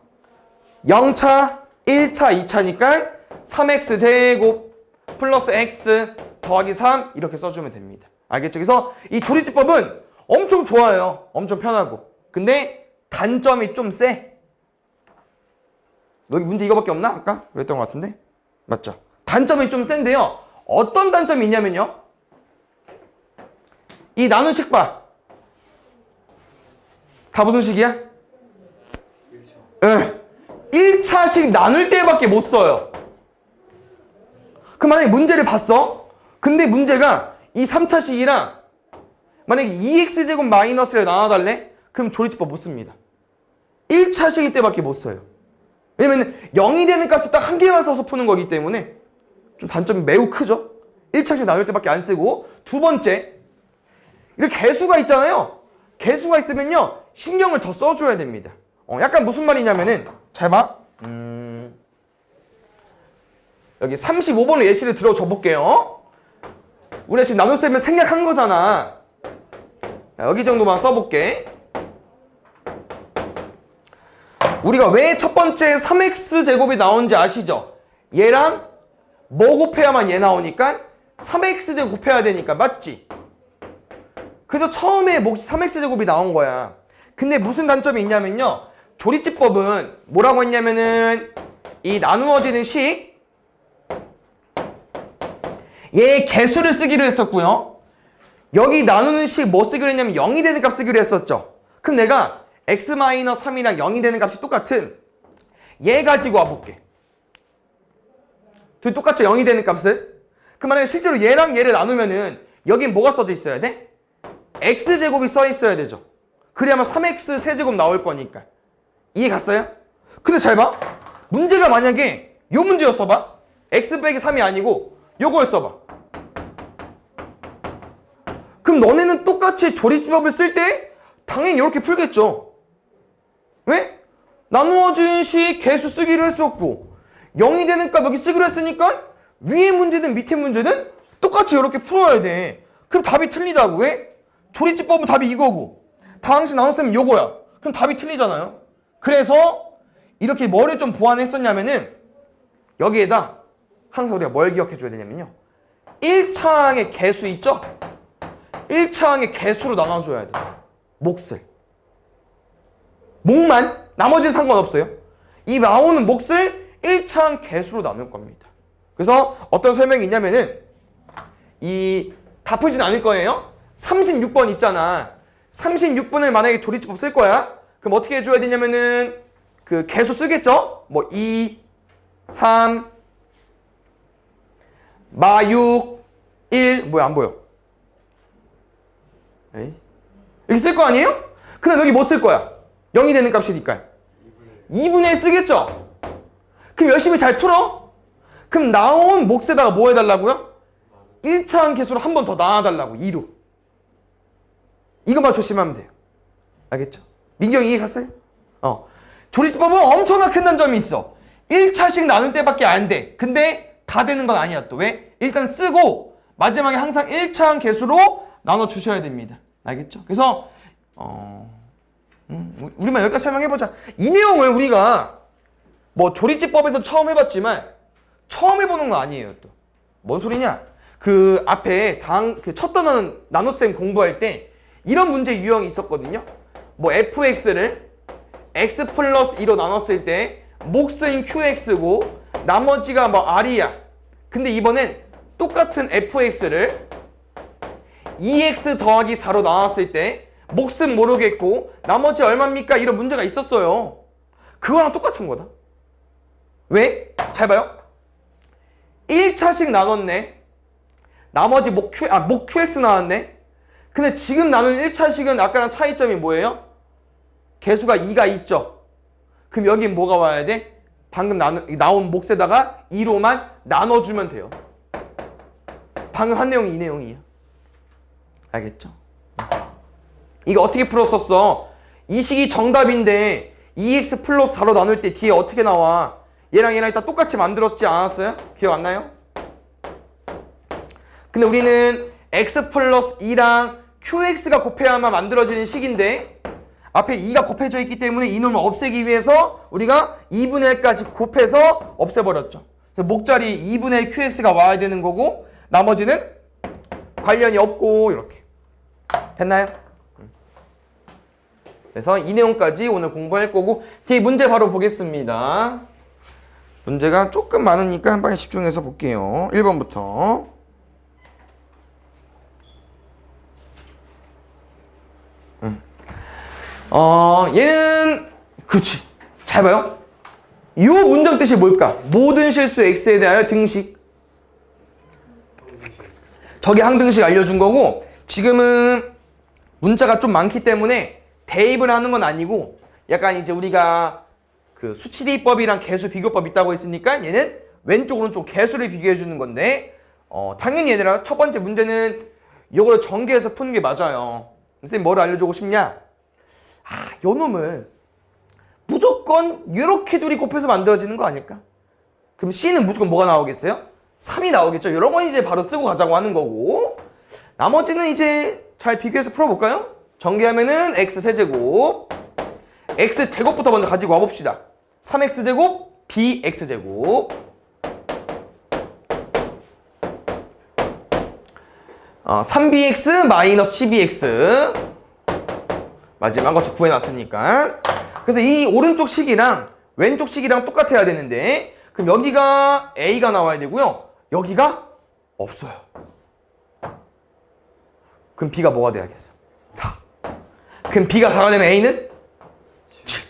0차, 1차, 2차니까 3x제곱 플러스 x 더하기 3 이렇게 써주면 됩니다. 알겠죠? 그래서 이 조리집법은 엄청 좋아요. 엄청 편하고. 근데 단점이 좀 세. 여기 문제 이거밖에 없나? 아까? 그랬던 것 같은데? 맞죠? 단점이 좀 센데요. 어떤 단점이 있냐면요. 이 나눗식 봐. 다 무슨 식이야? 1차. 1차식 나눌 때밖에 못 써요. 그럼 만약에 문제를 봤어? 근데 문제가 이 3차식이랑 만약에 2x제곱 마이너스를 나눠달래? 그럼 조리집법 못 씁니다. 1차식일 때밖에 못 써요. 왜냐면 0이 되는 값을 딱 한 개만 써서 푸는 거기 때문에 좀 단점이 매우 크죠. 1차식 나눌 때밖에 안 쓰고 두 번째 이렇게 개수가 있잖아요. 개수가 있으면요 신경을 더 써줘야 됩니다. 약간 무슨 말이냐면은 잘 봐. 여기 35번을 예시를 들어줘 볼게요. 우리가 지금 나눗셈을 생략한 거잖아. 여기 정도만 써볼게. 우리가 왜 첫 번째 3x제곱이 나오는지 아시죠? 얘랑 뭐 곱해야만 얘 나오니까 3x제곱 곱해야 되니까 맞지? 그래서 처음에 몫이 3x제곱이 나온 거야. 근데 무슨 단점이 있냐면요. 조리집법은 뭐라고 했냐면은 이 나누어지는 식 얘 개수를 쓰기로 했었고요. 여기 나누는 식 뭐 쓰기로 했냐면 0이 되는 값 쓰기로 했었죠. 그럼 내가 x-3이랑 0이 되는 값이 똑같은 얘 가지고 와볼게. 둘 똑같죠? 0이 되는 값을. 그럼 만약에 실제로 얘랑 얘를 나누면은 여긴 뭐가 써져 있어야 돼? x제곱이 써 있어야 되죠. 그래야만 3x 세제곱 나올 거니까. 이해 갔어요? 근데 잘 봐. 문제가 만약에 요 문제였어 봐. x 빼기 3이 아니고 요거였어 봐. 그럼 너네는 똑같이 조리집법을 쓸 때 당연히 이렇게 풀겠죠. 왜? 나누어진 식 개수 쓰기로 했었고 0이 되는 값 여기 쓰기로 했으니까 위에 문제든 밑에 문제든 똑같이 이렇게 풀어야 돼. 그럼 답이 틀리다고. 왜? 조리집법은 답이 이거고 다항식 나눗셈은 요거야. 그럼 답이 틀리잖아요. 그래서 이렇게 뭐를 좀 보완했었냐면은 여기에다 항상 우리가 뭘 기억해줘야 되냐면요. 1차항의 개수 있죠? 1차항의 개수로 나눠줘야 돼. 몫을. 몫만? 나머지는 상관없어요. 이 나오는 몫을 1차항 개수로 나눌 겁니다. 그래서 어떤 설명이 있냐면은 다 풀진 않을 거예요. 36번 있잖아. 36번을 만약에 조리집법 쓸 거야. 그럼 어떻게 해줘야 되냐면은 그 개수 쓰겠죠? 뭐 2, 3, 마 6, 1 뭐야 안 보여. 에이? 이렇게 쓸 거 아니에요? 근데 여기 뭐 쓸 거야? 0이 되는 값이니까 2분의 1 쓰겠죠? 그럼 열심히 잘 풀어? 그럼 나온 몫에다가 뭐 해달라고요? 1차항 개수로 한 번 더 나눠달라고 2로. 이것만 조심하면 돼요. 알겠죠? 민경이 이해 갔어요? 조리집법은 엄청나게 큰 단점이 있어. 1차씩 나눌 때밖에 안 돼. 근데 다 되는 건 아니야 또. 왜? 일단 쓰고 마지막에 항상 1차항 개수로 나눠 주셔야 됩니다. 알겠죠? 그래서 우리만 여기까지 설명해보자. 이 내용을 우리가 뭐 조리집법에서 처음 해봤지만 처음 해보는 거 아니에요. 또 뭔 소리냐? 그 앞에 그 첫 단원 나눗셈 공부할 때 이런 문제 유형이 있었거든요. 뭐 fx를 x 플러스 2로 나눴을 때 몫은 qx고 나머지가 뭐 r이야. 근데 이번엔 똑같은 fx를 2x 더하기 4로 나눴을 때 몫은 모르겠고 나머지 얼마입니까? 이런 문제가 있었어요. 그거랑 똑같은 거다. 왜? 잘 봐요. 1차씩 나눴네. 나머지 목 qx 나왔네. 근데 지금 나눈 1차식은 아까랑 차이점이 뭐예요? 개수가 2가 있죠. 그럼 여긴 뭐가 와야 돼? 방금 나온 몫에다가 2로만 나눠주면 돼요. 방금 한 내용이 이 내용이에요. 알겠죠? 이거 어떻게 풀었었어? 이 식이 정답인데 2x 플러스 4로 나눌 때 뒤에 어떻게 나와? 얘랑 일단 똑같이 만들었지 않았어요? 기억 안 나요? 근데 우리는 x 플러스 2랑 qx가 곱해야만 만들어지는 식인데 앞에 2가 곱해져 있기 때문에 이 놈을 없애기 위해서 우리가 2분의 1까지 곱해서 없애버렸죠. 그래서 목자리 2분의 1 qx가 와야 되는 거고 나머지는 관련이 없고 이렇게. 됐나요? 그래서 이 내용까지 오늘 공부할 거고 뒤에 문제 바로 보겠습니다. 문제가 조금 많으니까 빨리 집중해서 볼게요. 1번부터. 얘는 그렇지. 잘 봐요. 이 문장 뜻이 뭘까? 모든 실수 x에 대하여 등식. 저게 항등식 알려준 거고 지금은 문자가 좀 많기 때문에 대입을 하는 건 아니고 약간 이제 우리가 그 수치대입법이랑 개수 비교법 있다고 했으니까 얘는 왼쪽 오른쪽 개수를 비교해 주는 건데 당연히 얘들아 첫 번째 문제는 이걸 전개해서 푸는 게 맞아요. 선생님 뭐를 알려주고 싶냐? 요 놈은 무조건 이렇게 둘이 곱해서 만들어지는 거 아닐까? 그럼 C는 무조건 뭐가 나오겠어요? 3이 나오겠죠. 이런 건 이제 바로 쓰고 가자고 하는 거고 나머지는 이제 잘 비교해서 풀어볼까요? 전개하면은 x 세제곱 x 제곱부터 먼저 가지고 와봅시다. 3x 제곱 bx 제곱 3bx 마이너스 12x 마지막 거 구해놨으니까. 그래서 이 오른쪽 식이랑 왼쪽 식이랑 똑같아야 되는데 그럼 여기가 a가 나와야 되고요. 여기가 없어요. 그럼 b가 뭐가 돼야겠어? 4. 그럼 b가 4가 되면 a는 7.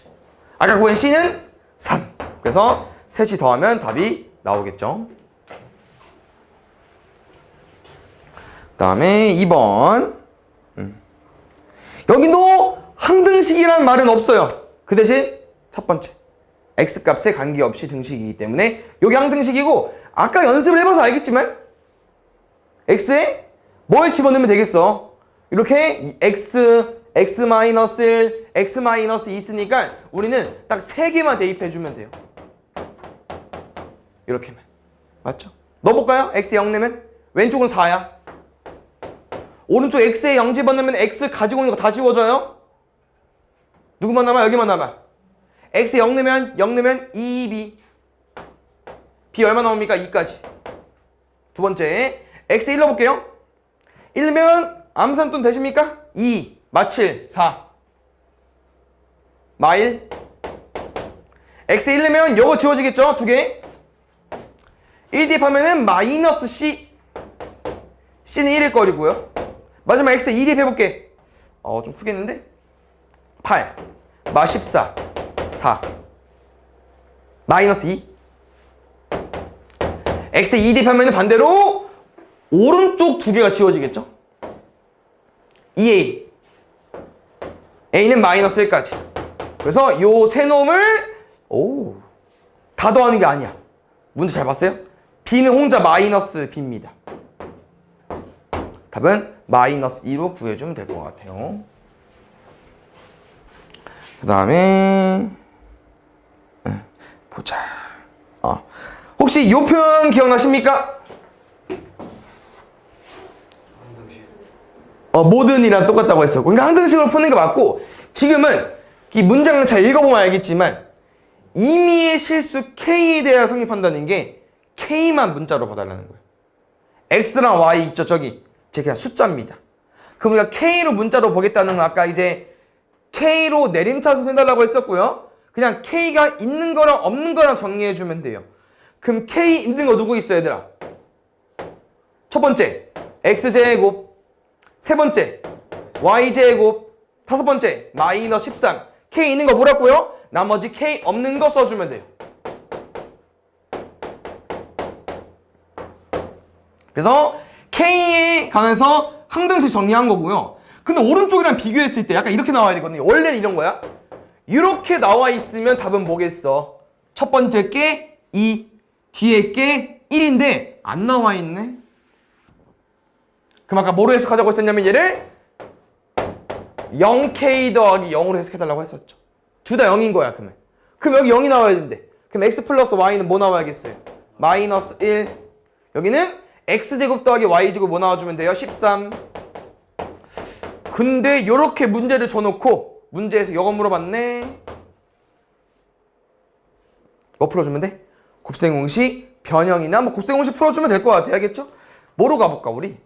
아까 구한 c는 3. 그래서 셋이 더하면 답이 나오겠죠. 그 다음에 2번. 여기도 항등식이란 말은 없어요. 그 대신 첫 번째 x값에 관계없이 등식이기 때문에 여기 항등식이고 아까 연습을 해봐서 알겠지만 x에 뭘 집어넣으면 되겠어. 이렇게 x 마이너스 1, x 마이너스 2 있으니까 우리는 딱 3개만 대입해주면 돼요. 이렇게만. 맞죠? 넣어볼까요? x에 0 내면 왼쪽은 4야. 오른쪽 x에 0 집어넣으면 x 가지고 있는 거 다 지워져요. 누구만 남아? 여기만 남아. x에 0 넣으면 2b. b 얼마 나옵니까? 2까지. 두 번째 x에 1 넣어볼게요. 1 넣으면 암산돈 되십니까? 2 마7 4 마1 x에 1 넣으면 요거 지워지겠죠? 두 개. 1 대입하면은 마이너스 c. c는 1일 거리고요. 마지막 x에 2 대입해볼게. 좀 크겠는데? 8 마 14 4 마이너스 2. x에 2 대입하면 반대로 오른쪽 두 개가 지워지겠죠? 2a a는 마이너스 1까지. 그래서 요 세 놈을 다 더하는 게 아니야. 문제 잘 봤어요? b는 혼자 마이너스 b입니다. 답은 마이너스 2로 구해주면 될 것 같아요. 그 다음에 보자. 혹시 이 표현 기억나십니까? 항등식. 모든이랑 똑같다고 했었고, 그러니까 항등식으로 푸는 게 맞고 지금은 이 문장을 잘 읽어보면 알겠지만 임의의 실수 K에 대하여 성립한다는 게 K만 문자로 봐달라는 거예요. X랑 Y 있죠, 저기. 제 그냥 숫자입니다. 그럼 우리가 K로 문자로 보겠다는 건 아까 이제 K로 내림차순 해달라고 했었고요. 그냥 K가 있는 거랑 없는 거랑 정리해주면 돼요. 그럼 K 있는 거 누구 있어, 얘들아? 첫 번째, X제곱. 세 번째, Y제곱. 다섯 번째, 마이너스 13. K 있는 거 뭐라고요? 나머지 K 없는 거 써주면 돼요. 그래서 K에 관해서 항등식 정리한 거고요. 근데 오른쪽이랑 비교했을 때 약간 이렇게 나와야 되거든요. 원래는 이런 거야. 이렇게 나와 있으면 답은 뭐겠어? 첫 번째 게 2, 뒤에 게 1인데 안 나와 있네. 그럼 아까 뭐로 해석하자고 했었냐면 얘를 0K 더하기 0으로 해석해달라고 했었죠. 둘 다 0인 거야, 그러면. 그럼 여기 0이 나와야 되는데. 그럼 X 플러스 Y는 뭐 나와야겠어요? 마이너스 1. 여기는 X제곱 더하기 Y제곱 뭐 나와주면 돼요? 13. 근데 요렇게 문제를 줘놓고 문제에서 이거 물어봤네. 뭐 풀어주면 돼? 곱셈공식, 변형이나 뭐 곱셈공식 풀어주면 될 것 같아. 알겠죠? 뭐로 가볼까, 우리?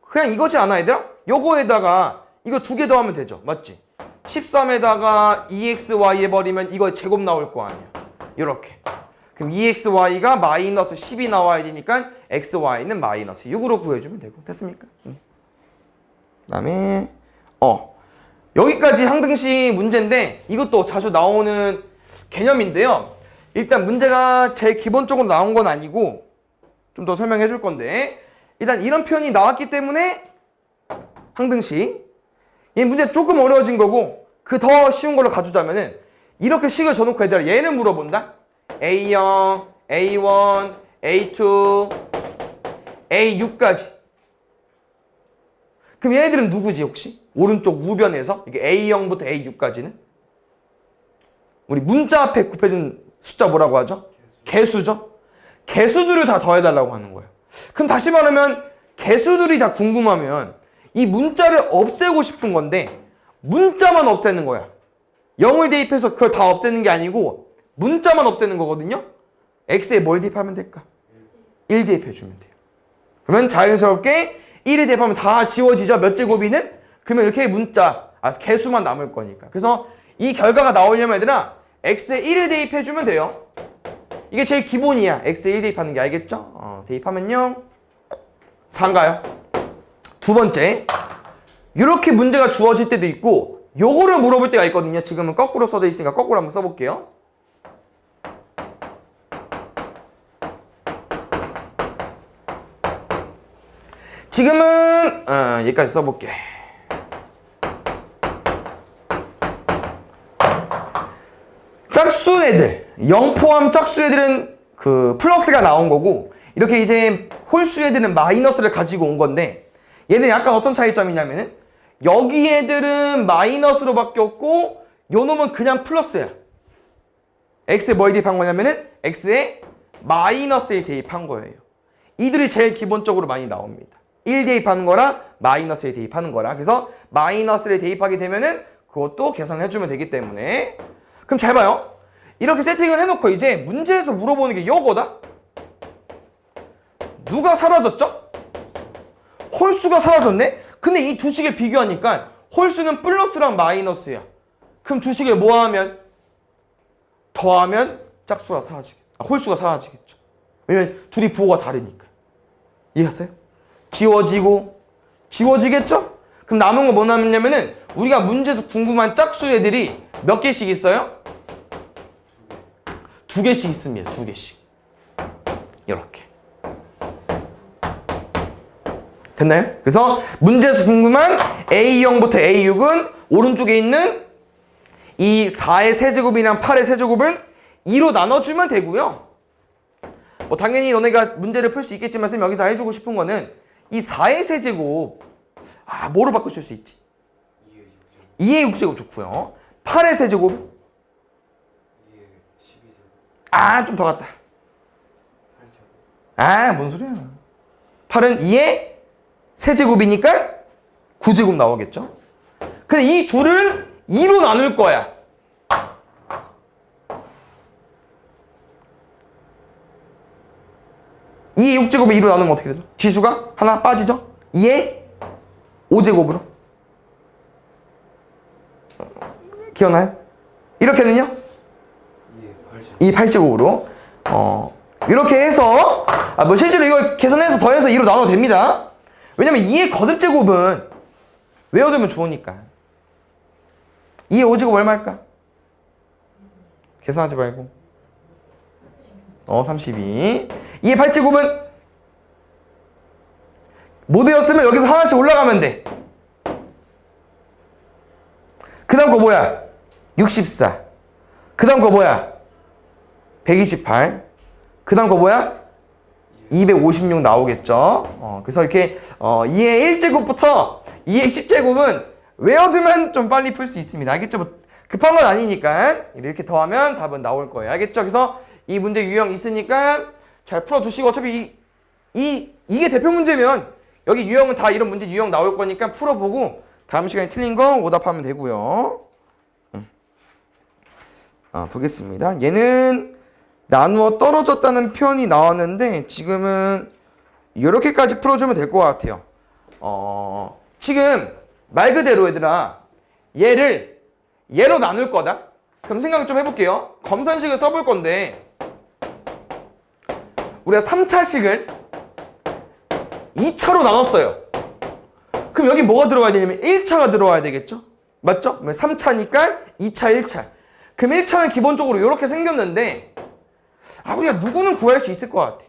그냥 이거지 않아, 얘들아? 요거에다가 이거 두 개 더하면 되죠. 맞지? 13에다가 2xy 해버리면 이거 제곱 나올 거 아니야. 요렇게. 그럼 2xy가 마이너스 10이 나와야 되니까 xy는 마이너스 6으로 구해주면 되고. 됐습니까? 그 다음에 여기까지 항등식 문제인데 이것도 자주 나오는 개념인데요. 일단 문제가 제일 기본적으로 나온 건 아니고 좀 더 설명해 줄 건데 일단 이런 표현이 나왔기 때문에 항등식 이 문제 조금 어려워진 거고 그 더 쉬운 걸로 가주자면은 이렇게 식을 줘놓고 얘들아 얘를 물어본다. A0, A1, A2, A6까지. 그럼 얘네들은 누구지 혹시? 오른쪽 우변에서 이게 A0부터 A6까지는? 우리 문자 앞에 곱해준 숫자 뭐라고 하죠? 개수죠? 개수들을 다 더해달라고 하는 거예요. 그럼 다시 말하면 개수들이 다 궁금하면 이 문자를 없애고 싶은 건데 문자만 없애는 거야. 0을 대입해서 그걸 다 없애는 게 아니고 문자만 없애는 거거든요. x에 뭘 대입하면 될까? 1 대입해주면 돼요. 그러면 자연스럽게 1을 대입하면 다 지워지죠. 몇 제곱이는? 그러면 이렇게 문자, 개수만 남을 거니까. 그래서 이 결과가 나오려면 얘들아 x에 1을 대입해주면 돼요. 이게 제일 기본이야. x에 1 대입하는 게. 알겠죠? 대입하면요 4인가요? 두 번째, 이렇게 문제가 주어질 때도 있고 요거를 물어볼 때가 있거든요. 지금은 거꾸로 써져 있으니까 거꾸로 한번 써볼게요. 지금은 여기까지 써볼게. 짝수 애들, 0 포함 짝수 애들은 그 플러스가 나온 거고 이렇게 이제 홀수 애들은 마이너스를 가지고 온 건데 얘는 약간 어떤 차이점이냐면은 여기 애들은 마이너스로 바뀌었고 요 놈은 그냥 플러스야. x에 뭘 대입한 거냐면은 x에 마이너스 1 대입한 거예요. 이들이 제일 기본적으로 많이 나옵니다. 1 대입하는 거랑 마이너스 1 대입하는 거랑. 그래서 마이너스를 대입하게 되면은 그것도 계산을 해주면 되기 때문에. 그럼 잘 봐요. 이렇게 세팅을 해놓고 이제 문제에서 물어보는 게 요거다. 누가 사라졌죠? 홀수가 사라졌네? 근데 이 두 식을 비교하니까 홀수는 플러스랑 마이너스야. 그럼 두 식을 뭐하면? 더하면 짝수가 사라지겠죠. 홀수가 사라지겠죠. 왜냐면 둘이 부호가 다르니까. 이해했어요? 지워지고 지워지겠죠? 그럼 남은 거 뭐 남았냐면은 우리가 문제에서 궁금한 짝수 애들이 몇 개씩 있어요? 두 개씩 있습니다. 두 개씩. 이렇게. 됐나요? 그래서 문제에서 궁금한 A0부터 A6은 오른쪽에 있는 이 4의 세제곱이랑 8의 세제곱을 2로 나눠주면 되고요. 뭐 당연히 너네가 문제를 풀 수 있겠지만 쌤 여기서 해주고 싶은 거는 이 4의 세제곱 뭐로 바꾸실 수 있지? 2의 6제곱 좋고요. 8의 세제곱 2의 12제곱. 좀 더 갔다. 뭔 소리야. 8은 2의 세제곱이니까 9제곱 나오겠죠. 근데 이 둘을 2로 나눌 거야. 이 6제곱을 2로 나누면 어떻게 되죠? 지수가 하나 빠지죠? 2의 5제곱으로. 기억나요? 이렇게는요? 2의 8제곱으로. 이렇게 해서 뭐 실제로 이걸 계산해서 더해서 2로 나눠도 됩니다. 왜냐면 2의 거듭제곱은 외워두면 좋으니까. 2의 5제곱 얼마일까? 계산하지 말고 32. 2의 8제곱은 모두였으면 여기서 하나씩 올라가면 돼. 그 다음 거 뭐야? 64. 그 다음 거 뭐야? 128. 그 다음 거 뭐야? 256 나오겠죠. 그래서 이렇게 2의 1제곱부터 2의 10제곱은 외워두면 좀 빨리 풀 수 있습니다. 알겠죠? 뭐 급한 건 아니니까 이렇게 더하면 답은 나올 거예요. 알겠죠? 그래서 이 문제 유형 있으니까 잘 풀어두시고, 어차피 이게 대표 문제면 여기 유형은 다 이런 문제 유형 나올 거니까 풀어보고 다음 시간에 틀린 거 오답하면 되고요. 보겠습니다. 얘는 나누어 떨어졌다는 표현이 나왔는데 지금은 이렇게까지 풀어주면 될 것 같아요. 지금 말 그대로 얘들아, 얘로 나눌 거다. 그럼 생각 좀 해볼게요. 검산식을 써볼 건데 우리가 3차식을 2차로 나눴어요. 그럼 여기 뭐가 들어와야 되냐면 1차가 들어와야 되겠죠? 맞죠? 3차니까 2차, 1차. 그럼 1차는 기본적으로 이렇게 생겼는데 우리가 누구는 구할 수 있을 것 같아.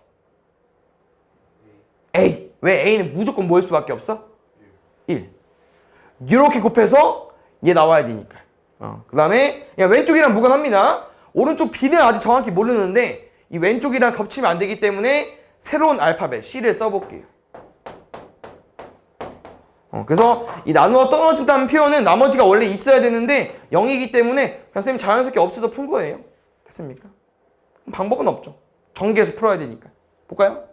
A. 왜 A는 무조건 뭐일 수밖에 없어? 1. 이렇게 곱해서 얘 나와야 되니까. 그 다음에 왼쪽이랑 무관합니다. 오른쪽 B는 아직 정확히 모르는데 이 왼쪽이랑 겹치면 안 되기 때문에 새로운 알파벳 C를 써볼게요. 그래서 이 나누어 떨어진다는 표현은 나머지가 원래 있어야 되는데 0이기 때문에 그냥 선생님 자연스럽게 없애서 푼 거예요. 됐습니까? 방법은 없죠. 전개해서 풀어야 되니까. 볼까요?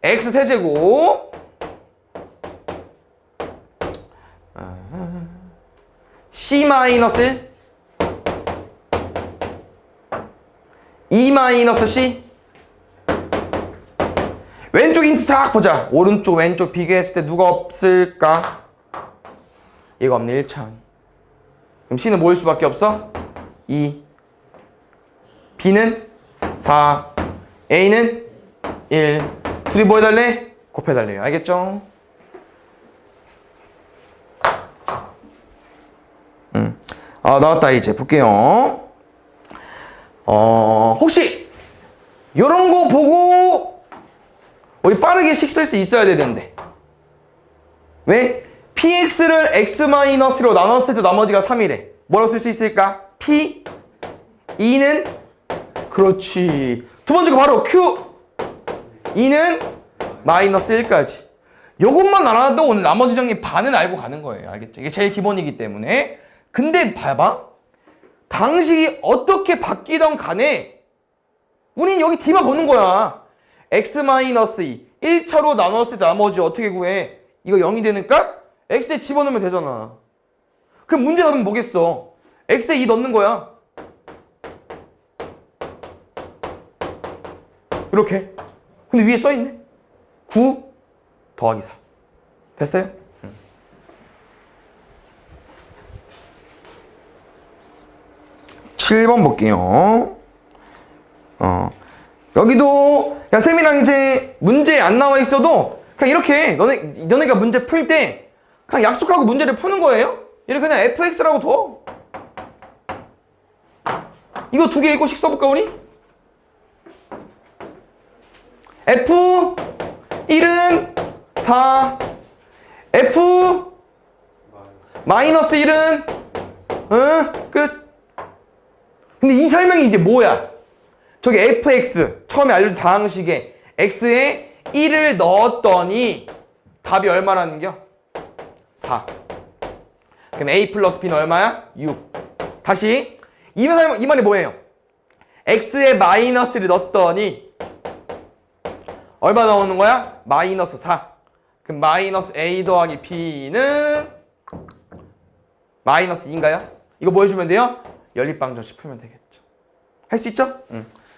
x 세제곱 C-1 2-C 왼쪽 힌트 싹 보자. 오른쪽 왼쪽 비교했을 때 누가 없을까? 얘가 없네. 1차원. 그럼 C는 뭐일 수밖에 없어? 2. B는 4. A는 1. 둘이 뭐 해달래? 곱해달래요. 알겠죠? 나왔다. 이제 볼게요. 혹시 요런 거 보고 우리 빠르게 식 쓸 수 있어야 되는데 왜? px를 x-로 나눴을 때 나머지가 3이래. 뭐라고 쓸 수 있을까? p 2는 그렇지. 두 번째 거 바로 q 2는 마이너스 1까지. 요것만 알아도 오늘 나머지 정리 반은 알고 가는 거예요. 알겠죠? 이게 제일 기본이기 때문에. 근데 봐봐. 당식이 어떻게 바뀌던 간에 우린 여기 D만 보는 거야. x-2 1차로 나눴을 때 나머지 어떻게 구해? 이거 0이 되는 값? x에 집어넣으면 되잖아. 그럼 문제 답은 뭐겠어? x에 2 넣는 거야. 이렇게. 근데 위에 써있네. 9 더하기 4. 됐어요? 7번 볼게요. 여기도 야 쌤이랑 이제 문제 안 나와 있어도 그냥 이렇게 너네가 문제 풀 때 그냥 약속하고 문제를 푸는 거예요. 이렇게 그냥 fx라고 둬. 이거 두 개 읽고 식 써볼까 우리? f 1은 4 f 마이너스 1은 끝. 근데 이 설명이 이제 뭐야? 저기 fx 처음에 알려준 다항식에 x에 1을 넣었더니 답이 얼마라는겨? 4. 그럼 a 플러스 b는 얼마야? 6. 다시 이 말이 뭐예요? x에 마이너스를 넣었더니 얼마 나오는 거야? 마이너스 4. 그럼 마이너스 a 더하기 b는 마이너스 2인가요? 이거 뭐 해주면 돼요? 연립방정식 풀면 되겠죠. 할 수 있죠?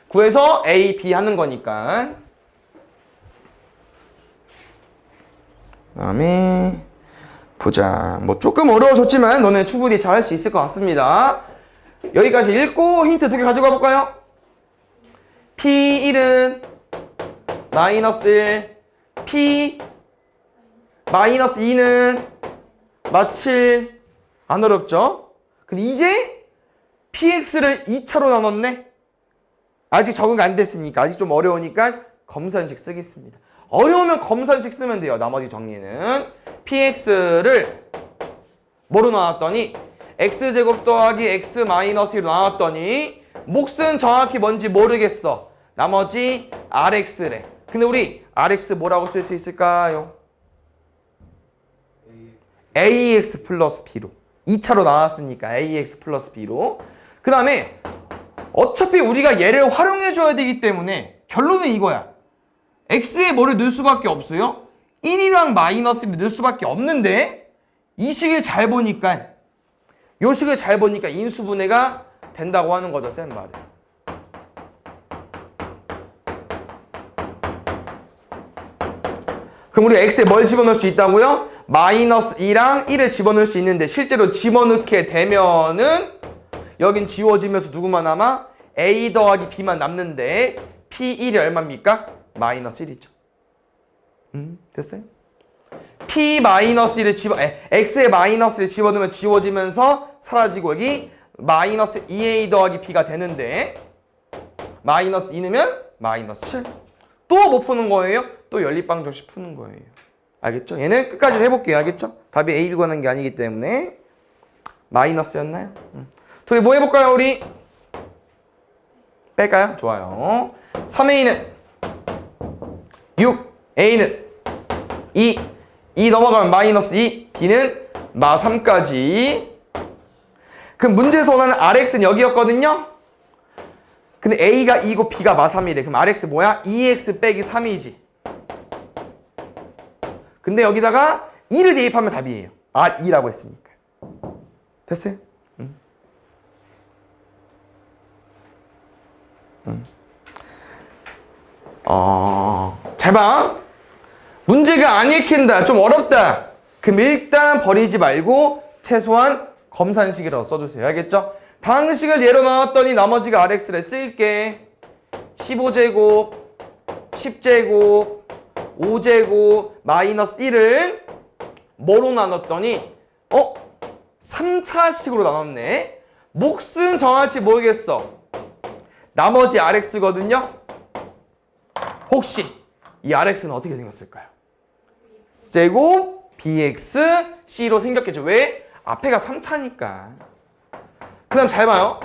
구해서 A, B 하는 거니까. 그다음에 보자. 뭐 조금 어려워졌지만 너네 충분히 잘 할 수 있을 것 같습니다. 여기까지 읽고 힌트 2개 가져가 볼까요? P1은 마이너스 1, P 마이너스 2는 마7. 안 어렵죠? 근데 이제 PX를 2차로 나눴네? 아직 적응 안 됐으니까, 아직 좀 어려우니까 검산식 쓰겠습니다. 어려우면 검산식 쓰면 돼요. 나머지 정리는 PX를 뭐로 나눴더니 X제곱 더하기 X 마이너스 1로 나눴더니 몫은 정확히 뭔지 모르겠어. 나머지 RX래. 근데 우리 RX 뭐라고 쓸 수 있을까요? AX 플러스 B로 2차로 나왔으니까 AX 플러스 B로. 그 다음에 어차피 우리가 얘를 활용해 줘야 되기 때문에 결론은 이거야. X에 뭐를 넣을 수밖에 없어요? 1이랑 마이너스를 넣을 수밖에 없는데 이 식을 잘 보니까 이 식을 잘 보니까 인수분해가 된다고 하는 거죠. 쌤 말은. 그럼 우리 X에 뭘 집어넣을 수 있다고요? 마이너스 2랑 1을 집어넣을 수 있는데 실제로 집어넣게 되면은 여긴 지워지면서 누구만 남아? A 더하기 B만 남는데 P1이 얼마입니까? 마이너스 1이죠. 됐어요? P 마이너스 1을 X에 마이너스 1을 집어넣으면 지워지면서 사라지고 여기 마이너스 2A 더하기 B가 되는데 마이너스 2 넣으면 마이너스 7. 또 뭐 푸는 거예요? 또 연립방정식 푸는 거예요. 알겠죠? 얘는 끝까지 해볼게요. 알겠죠? 답이 A, B 구하는 게 아니기 때문에 마이너스였나요? 둘이 뭐 해볼까요? 우리 뺄까요? 좋아요. 3A는 6, A는 2, 2 넘어가면 마이너스 2, B는 마 3까지. 그럼 문제에서 원하는 RX는 여기였거든요? 근데 A가 2고 B가 마 3이래. 그럼 RX 뭐야? 2X 빼기 3이지. 근데 여기다가 2를 대입하면 답이에요. R2라고 했으니까. 됐어요? 잘 봐. 문제가 안 읽힌다. 좀 어렵다. 그럼 일단 버리지 말고 최소한 검산식이라고 써주세요. 알겠죠? 방식을 예로 나왔더니 나머지가 RX를 쓸게. 15제곱, 10제곱, 5제곱, 마이너스 1을 뭐로 나눴더니 3차식으로 나눴네. 몫은 정확히 모르겠어. 나머지 RX거든요. 혹시 이 RX는 어떻게 생겼을까요? 제곱 BX C로 생겼겠죠. 왜? 앞에가 3차니까. 그 다음 잘 봐요.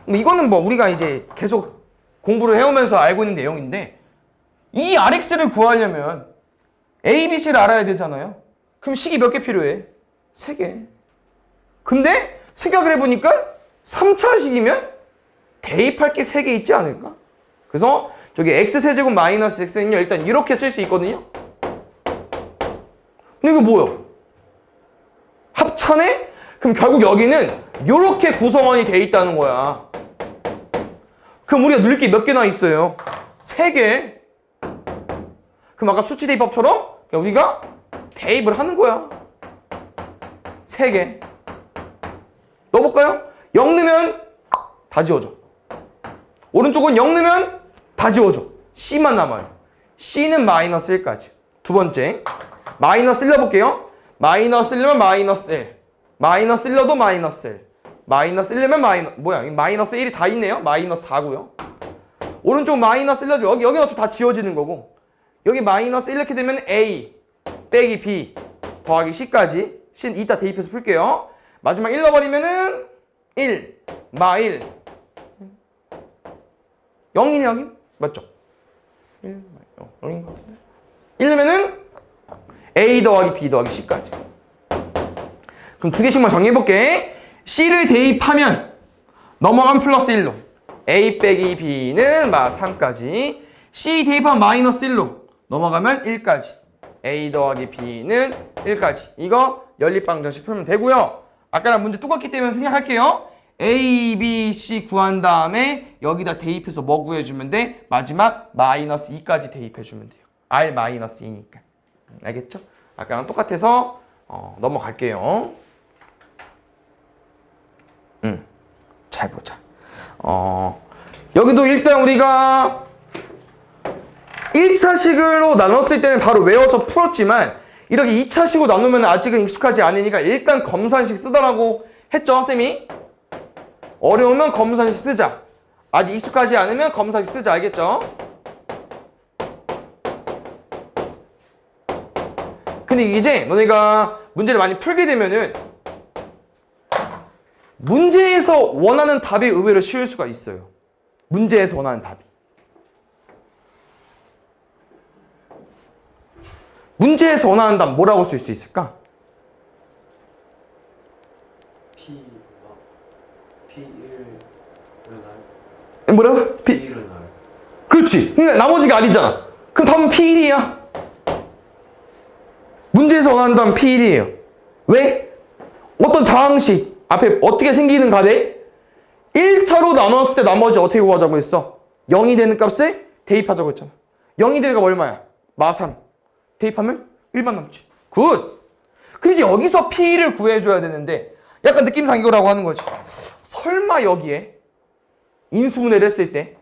이거는 뭐 우리가 이제 계속 공부를 해오면서 알고 있는 내용인데 이 RX를 구하려면 A, B, C를 알아야 되잖아요. 그럼 식이 몇 개 필요해? 3개. 근데 생각을 해보니까 3차식이면 대입할 게 3개 있지 않을까? 그래서 저기 X세제곱 마이너스 X는요 일단 이렇게 쓸 수 있거든요. 근데 이거 뭐예요? 합차네? 그럼 결국 여기는 이렇게 구성원이 돼 있다는 거야. 그럼 우리가 넣을 게 몇 개나 있어요? 3개. 그럼 아까 수치 대입법처럼 우리가 대입을 하는 거야. 3개. 넣어볼까요? 0 넣으면 다 지워져. 오른쪽은 0 넣으면 다 지워져. C만 남아요. C는 마이너스 1까지. 두 번째. 마이너스 1 넣어볼게요. 마이너스 1 넣으면 마이너스 1. 마이너스 1 넣어도 마이너스 1. 마이너스 1 넣으면 마이너스 1이 다 있네요. 마이너스 4고요. 오른쪽 마이너스 1 넣어도 여기는 어차피 다 지워지는 거고 여기 마이너스 1 이렇게 되면 A 빼기 B 더하기 C까지. C는 이따 대입해서 풀게요. 마지막 1 넣어버리면은 1 마 1 0이네 여기? 맞죠? 1 0인 것 같은데 1 넣으면은 A 더하기 B 더하기 C까지. 그럼 두 개씩만 정리해볼게. C를 대입하면 넘어가면 플러스 1로 A 빼기 B는 마 3까지. C 대입하면 마이너스 1로 넘어가면 1까지. A 더하기 B는 1까지. 이거 연립방정식 풀면 되고요. 아까랑 문제 똑같기 때문에 생략할게요. A, B, C 구한 다음에 여기다 대입해서 뭐 구해주면 돼? 마지막 마이너스 2까지 대입해주면 돼요. R 마이너스 2니까. 알겠죠? 아까랑 똑같아서 넘어갈게요. 잘 보자. 여기도 일단 우리가 1차식으로 나눴을 때는 바로 외워서 풀었지만 이렇게 2차식으로 나누면 아직은 익숙하지 않으니까 일단 검산식 쓰더라고 했죠, 쌤이? 어려우면 검산식 쓰자. 아직 익숙하지 않으면 검산식 쓰자. 알겠죠? 근데 이제 너네가 문제를 많이 풀게 되면은 문제에서 원하는 답이 의외로 쉬울 수가 있어요. 문제에서 원하는 답이. 문제에서 원하는 답 뭐라고 쓸 수 있을까? P1을 뭐라고? P1을 나요. 그렇지. 그러니까 나머지가 아니잖아. 그럼 답은 P1이야. 문제에서 원하는 답은 P1이에요. 왜? 어떤 다항식 앞에 어떻게 생기는 가대? 1차로 나눴을 때 나머지 어떻게 구하자고 했어? 0이 되는 값을 대입하자고 했잖아. 0이 되는 값 얼마야? 마3. 대입하면 1만 남지. 굿! 그럼 이제 여기서 P를 구해줘야 되는데 약간 느낌상 이거라고 하는 거지. 설마 여기에 인수분해를 했을 때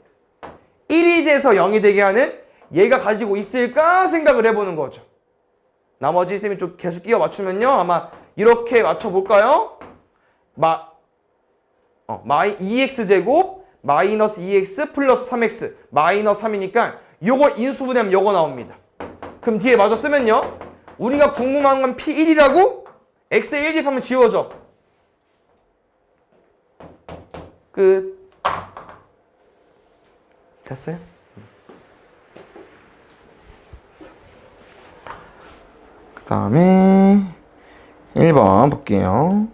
1이 돼서 0이 되게 하는 얘가 가지고 있을까 생각을 해보는 거죠. 나머지 쌤이 좀 계속 끼워 맞추면요. 아마 이렇게 맞춰볼까요? 마이 2x제곱 마이너스 2x 플러스 3x 마이너스 3이니까 요거 인수분해하면 요거 나옵니다. 그럼 뒤에 마저 쓰면요. 우리가 궁금한 건 P1이라고? x에 1 대입하면 지워져. 끝. 됐어요? 그 다음에 1번 볼게요.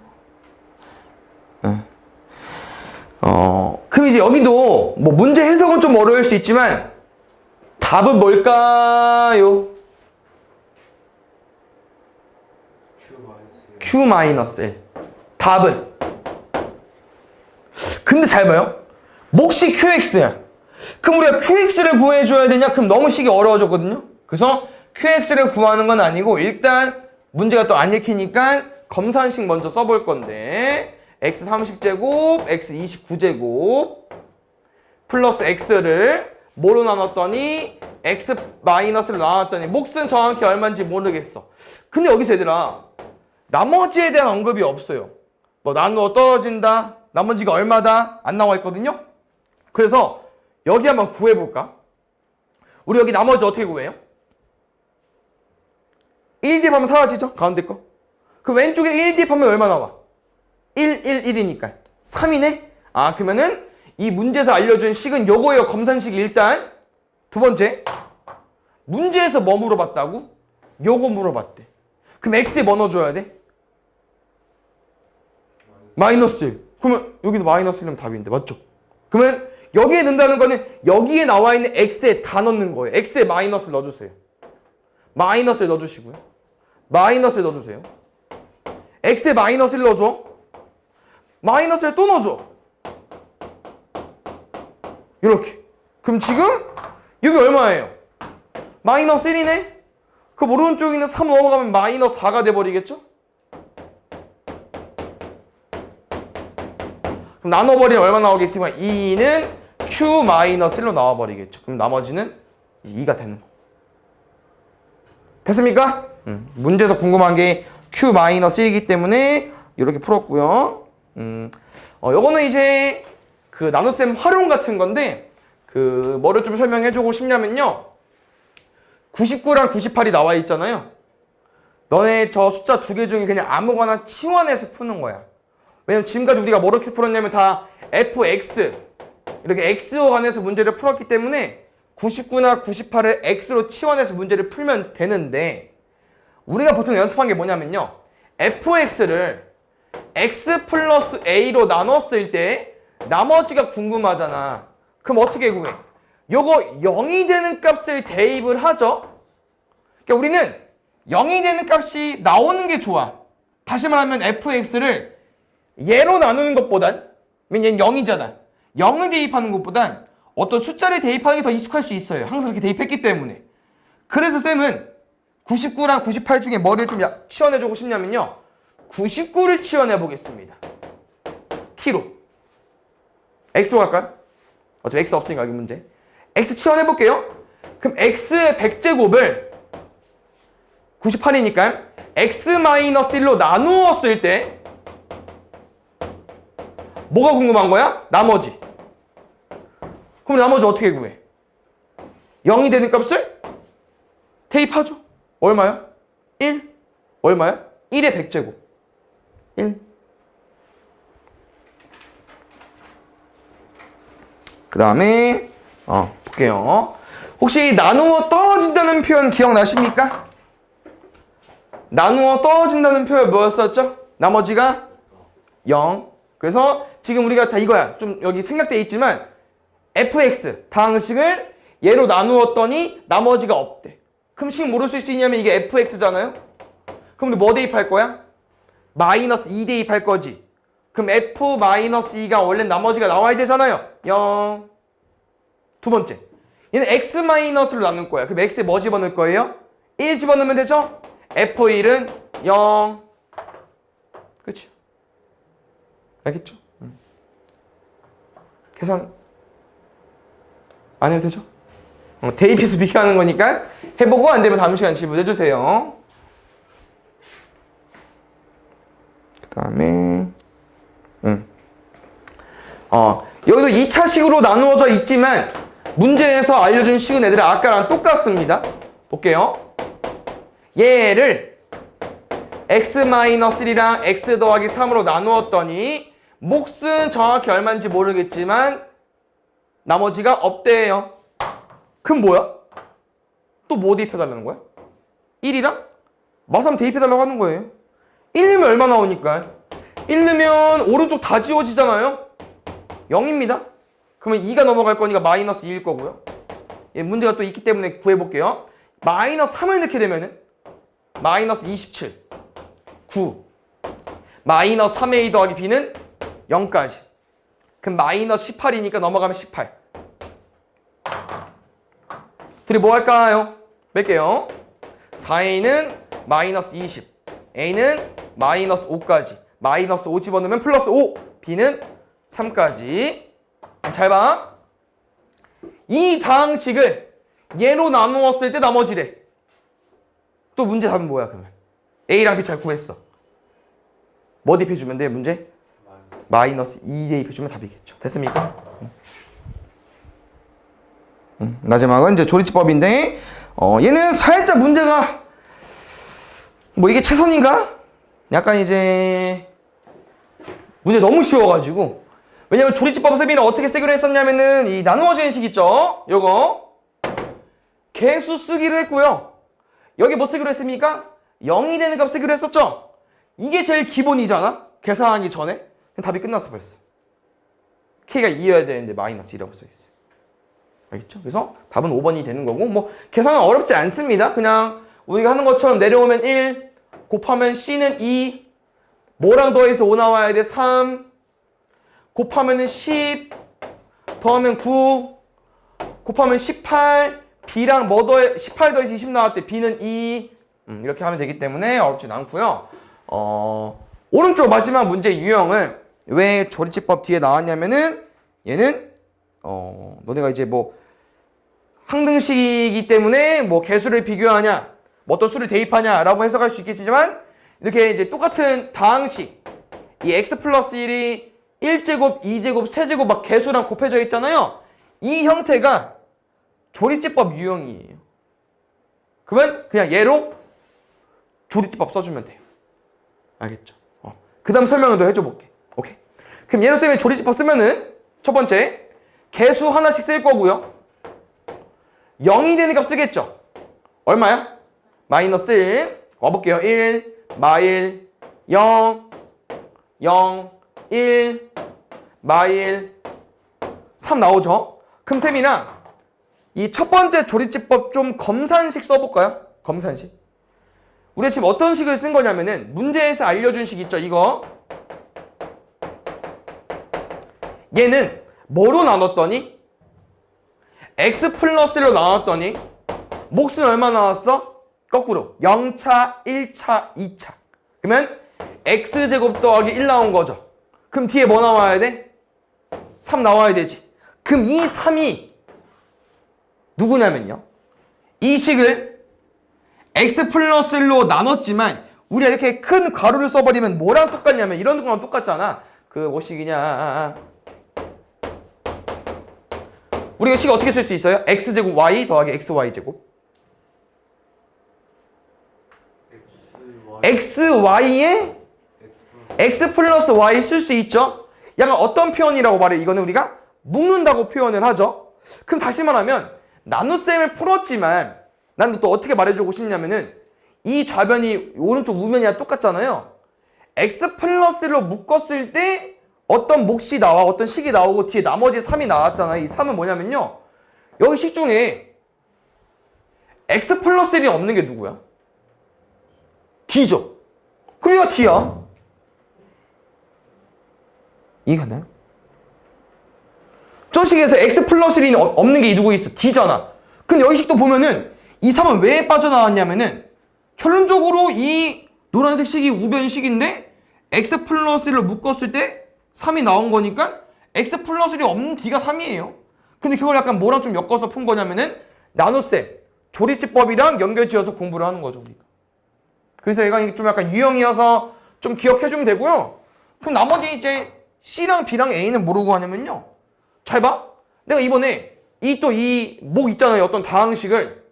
그럼 이제 여기도 뭐 문제 해석은 좀 어려울 수 있지만 답은 뭘까요? Q-1. 답은. 근데 잘 봐요. 몫이 QX야. 그럼 우리가 QX를 구해줘야 되냐? 그럼 너무 식이 어려워졌거든요. 그래서 QX를 구하는 건 아니고 일단 문제가 또 안 읽히니까 검산식 먼저 써볼 건데 X 30제곱, X 29제곱 플러스 X를 뭐로 나눴더니 X 마이너스를 나눴더니 몫은 정확히 얼마인지 모르겠어. 근데 여기서 얘들아 나머지에 대한 언급이 없어요. 뭐 나누어 떨어진다, 나머지가 얼마다 안 나와 있거든요. 그래서 여기 한번 구해볼까? 우리 여기 나머지 어떻게 구해요? 1 대입하면 사라지죠? 가운데 거. 그 왼쪽에 1 대입하면 얼마 나와? 1, 1, 1이니까 3이네? 아 그러면은 이 문제에서 알려준 식은 요거예요. 검산식이 일단. 두 번째 문제에서 뭐 물어봤다고? 요거 물어봤대. 그럼 x에 뭐 넣어줘야 돼? 마이너스 1. 그러면 여기도 마이너스 1이면 답인데 맞죠? 그러면 여기에 넣는다는 거는 여기에 나와 있는 x에 다 넣는 거예요. x에 마이너스를 넣어주세요. 마이너스를 넣어주시고요. 마이너스를 넣어주세요. x에 마이너스를 넣어줘. 마이너스를 또 넣어줘. 이렇게. 그럼 지금 여기 얼마예요? 마이너스 1이네? 그 오른쪽에 있는 3 넘어가면 마이너스 4가 돼버리겠죠? 그럼 나눠버리면 얼마 나오겠습니까? 2는 Q-1로 나와버리겠죠. 그럼 나머지는 2가 되는 거. 됐습니까? 문제에서 궁금한 게 Q-1이기 때문에 이렇게 풀었고요. 요거는 이제 그 나눗셈 활용 같은 건데 그 뭐를 좀 설명해주고 싶냐면요. 99랑 98이 나와 있잖아요. 너네 저 숫자 두 개 중에 그냥 아무거나 치환해서 푸는 거야. 왜냐면 지금까지 우리가 뭐 이렇게 풀었냐면 다 fx 이렇게 x와 관해서 문제를 풀었기 때문에 99나 98을 x로 치환해서 문제를 풀면 되는데 우리가 보통 연습한 게 뭐냐면요. fx를 x 플러스 a로 나눴을 때 나머지가 궁금하잖아. 그럼 어떻게 구해? 요거 0이 되는 값을 대입을 하죠. 그러니까 우리는 0이 되는 값이 나오는 게 좋아. 다시 말하면 fx를 얘로 나누는 것보단, 왜냐면 얘는 0이잖아. 0을 대입하는 것보단 어떤 숫자를 대입하는 게 더 익숙할 수 있어요. 항상 그렇게 대입했기 때문에. 그래서 쌤은 99랑 98 중에 뭐를 좀 치워내주고 싶냐면요. 99를 치워내 보겠습니다. t로. x로 갈까요? 어차피 x 없으니까 여기 문제. x 치워내 볼게요. 그럼 x의 100제곱을 98이니까 x-1로 나누었을 때 뭐가 궁금한 거야? 나머지. 그럼 나머지 어떻게 구해? 0이 되는 값을 대입하죠. 얼마야? 1. 얼마야? 1의 100제곱. 1. 그 다음에 볼게요. 혹시 나누어 떨어진다는 표현 기억나십니까? 나누어 떨어진다는 표현 뭐였었죠? 나머지가 0. 그래서 지금 우리가 다 이거야. 좀 여기 생략되어 있지만 fx 다항식을 얘로 나누었더니 나머지가 없대. 그럼 식 뭐로 쓸 수 있냐면 이게 fx잖아요. 그럼 우리 뭐 대입할 거야? 마이너스 2 대입할 거지. 그럼 f-2가 원래 나머지가 나와야 되잖아요. 0. 두 번째. 얘는 x-로 나눌 거야. 그럼 x에 뭐 집어넣을 거예요? 1 집어넣으면 되죠? f1은 0. 그치? 알겠죠? 계산 안 해도 되죠? 대입해서 비교하는 거니까 해보고 안 되면 다음 시간 질문해 주세요. 그 다음에 여기도 2차식으로 나누어져 있지만 문제에서 알려준 식은 애들은 아까랑 똑같습니다. 볼게요. 얘를 x-1이랑 x 더하기 3으로 나누었더니 몫은 정확히 얼마인지 모르겠지만 나머지가 없대요. 그럼 뭐야? 또 뭐 대입해달라는 거야? 1이랑? 마삼 대입해달라고 하는 거예요. 1 넣으면 얼마 나오니까? 1 넣으면 오른쪽 다 지워지잖아요? 0입니다. 그러면 2가 넘어갈 거니까 마이너스 2일 거고요. 예, 문제가 또 있기 때문에 구해볼게요. 마이너스 3을 넣게 되면은 마이너스 27, 9, 마이너스 3의 A 더하기 B는 0까지. 그럼 마이너스 18이니까 넘어가면 18. 둘이 뭐 할까요? 뺄게요. 4A는 마이너스 20, A는 마이너스 5까지. 마이너스 5 집어넣으면 플러스 5, B는 3까지. 잘 봐. 이 다항식을 얘로 나누었을 때 나머지래. 또 문제 답은 뭐야 그러면? A랑 B 잘 구했어. 뭐 대입해주면 돼 문제? 마이너스 2 대입해주면 답이겠죠. 됐습니까? 마지막은 이제 조리치법인데 얘는 살짝 문제가 뭐 이게 최선인가? 약간 이제 문제 너무 쉬워가지고. 왜냐면 조리치법 쌤이는 어떻게 쓰기로 했었냐면은 이 나누어지는 식 있죠? 요거 개수 쓰기로 했고요. 여기 뭐 쓰기로 했습니까? 0이 되는 값 쓰기로 했었죠? 이게 제일 기본이잖아? 계산하기 전에. 답이 끝났어 벌써. K가 2여야 되는데 마이너스 2라고 써있어요. 알겠죠? 그래서 답은 5번이 되는 거고 뭐 계산은 어렵지 않습니다. 그냥 우리가 하는 것처럼 내려오면 1 곱하면 C는 2 뭐랑 더해서 5 나와야 돼? 3 곱하면은 10 더하면 9 곱하면 18 B랑 뭐 더해 18 더해서 20 나왔대. B는 2 이렇게 하면 되기 때문에 어렵진 않고요. 오른쪽 마지막 문제 유형은 왜 조리치법 뒤에 나왔냐면은 얘는 너네가 이제 뭐 항등식이기 때문에 뭐 개수를 비교하냐 뭐 어떤 수를 대입하냐 라고 해석할 수 있겠지만 이렇게 이제 똑같은 다항식 이 x 플러스 1이 1제곱, 2제곱, 3제곱 막 개수랑 곱해져 있잖아요. 이 형태가 조리치법 유형이에요. 그러면 그냥 얘로 조리치법 써주면 돼요. 알겠죠? 그 다음 설명을 더 해줘 볼게. 오케이? 그럼 얘로 쓰면 조리치법 쓰면은 첫 번째 개수 하나씩 쓸 거고요. 0이 되는 값 쓰겠죠? 얼마야? 마이너스 1 와볼게요. 1 마일 0 0 1 마일 3 나오죠? 그럼 쌤이랑 이 첫 번째 조리치법 좀 검산식 써볼까요? 검산식. 우리가 지금 어떤 식을 쓴 거냐면은 문제에서 알려준 식 있죠, 이거. 얘는 뭐로 나눴더니? x 플러스로 나눴더니 몫은 얼마 나왔어? 거꾸로 0차, 1차, 2차. 그러면 x제곱 더하기 1 나온 거죠. 그럼 뒤에 뭐 나와야 돼? 3 나와야 되지. 그럼 이 3이 누구냐면요, 이 식을 x 플러스 1로 나눴지만 우리가 이렇게 큰 가로를 써버리면 뭐랑 똑같냐면 이런 거랑 똑같잖아. 그 뭐식이냐, 우리가 식 어떻게 쓸 수 있어요? x제곱 y 더하기 xy제곱. xy에 x 플러스 y 쓸 수 있죠? 약간 어떤 표현이라고 말해? 이거는 우리가 묶는다고 표현을 하죠. 그럼 다시 말하면 나눗셈을 풀었지만 난 또 어떻게 말해주고 싶냐면은 이 좌변이 오른쪽 우변이랑 똑같잖아요. x 플러스 1로 묶었을 때 어떤 몫이 나와, 어떤 식이 나오고 뒤에 나머지 3이 나왔잖아요. 이 3은 뭐냐면요, 여기 식 중에 x 플러스 1이 없는 게 누구야? d죠. 그럼 이거 d야. 이해가나요? 저 식에서 x 플러스 1이 없는 게 누구 있어? d잖아. 근데 여기 식도 보면은 이 3은 왜 빠져나왔냐면은 결론적으로 이 노란색 식이 우변식인데 x 플러스 1을 묶었을 때 3이 나온 거니까 x 플러스 1이 없는 d가 3이에요. 근데 그걸 약간 뭐랑 좀 엮어서 푼 거냐면은 나눗셈, 조리집법이랑 연결지어서 공부를 하는 거죠, 우리가. 그래서 얘가 좀 약간 유형이어서 좀 기억해주면 되고요. 그럼 나머지 이제 C랑 B랑 A는 뭐라고 하냐면요, 잘 봐. 내가 이번에 이 목 있잖아요, 어떤 다항식을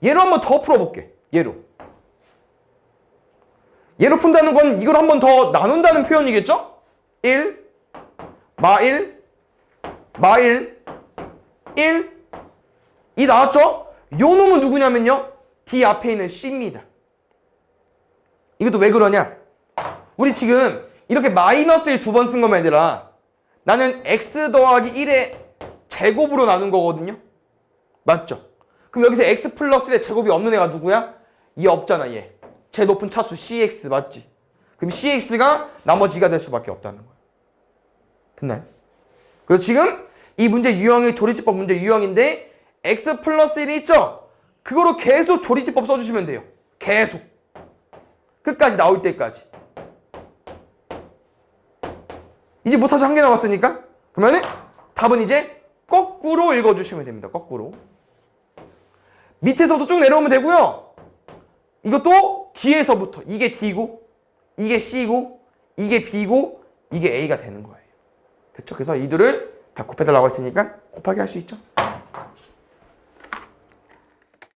얘로 한번 더 풀어볼게. 얘로 푼다는 건 이걸 한번 더 나눈다는 표현이겠죠? 1, 마1, 마1, 1, 이 나왔죠? 요 놈은 누구냐면요, D 앞에 있는 C입니다. 이것도 왜 그러냐? 우리 지금 이렇게 마이너스를 2번 쓴 거면 얘들아, 나는 x 더하기 1의 제곱으로 나눈 거거든요? 맞죠? 그럼 여기서 x 플러스 1의 제곱이 없는 애가 누구야? 얘 없잖아, 얘. 제일 높은 차수 cx 맞지? 그럼 cx가 나머지가 될 수밖에 없다는 거야. 됐나요? 그래서 지금 이 문제 유형이 조리집법 문제 유형인데 x 플러스 1이 있죠? 그거로 계속 조리집법 써주시면 돼요. 계속. 끝까지 나올 때까지. 이제 못하지 한 개 남았으니까 그러면은 답은 이제 거꾸로 읽어주시면 됩니다. 거꾸로. 밑에서도 쭉 내려오면 되고요. 이것도 뒤에서부터 이게 D고 이게 C고 이게 B고 이게 A가 되는 거예요. 그렇죠? 그래서 이들을 다 곱해달라고 했으니까 곱하기 할 수 있죠.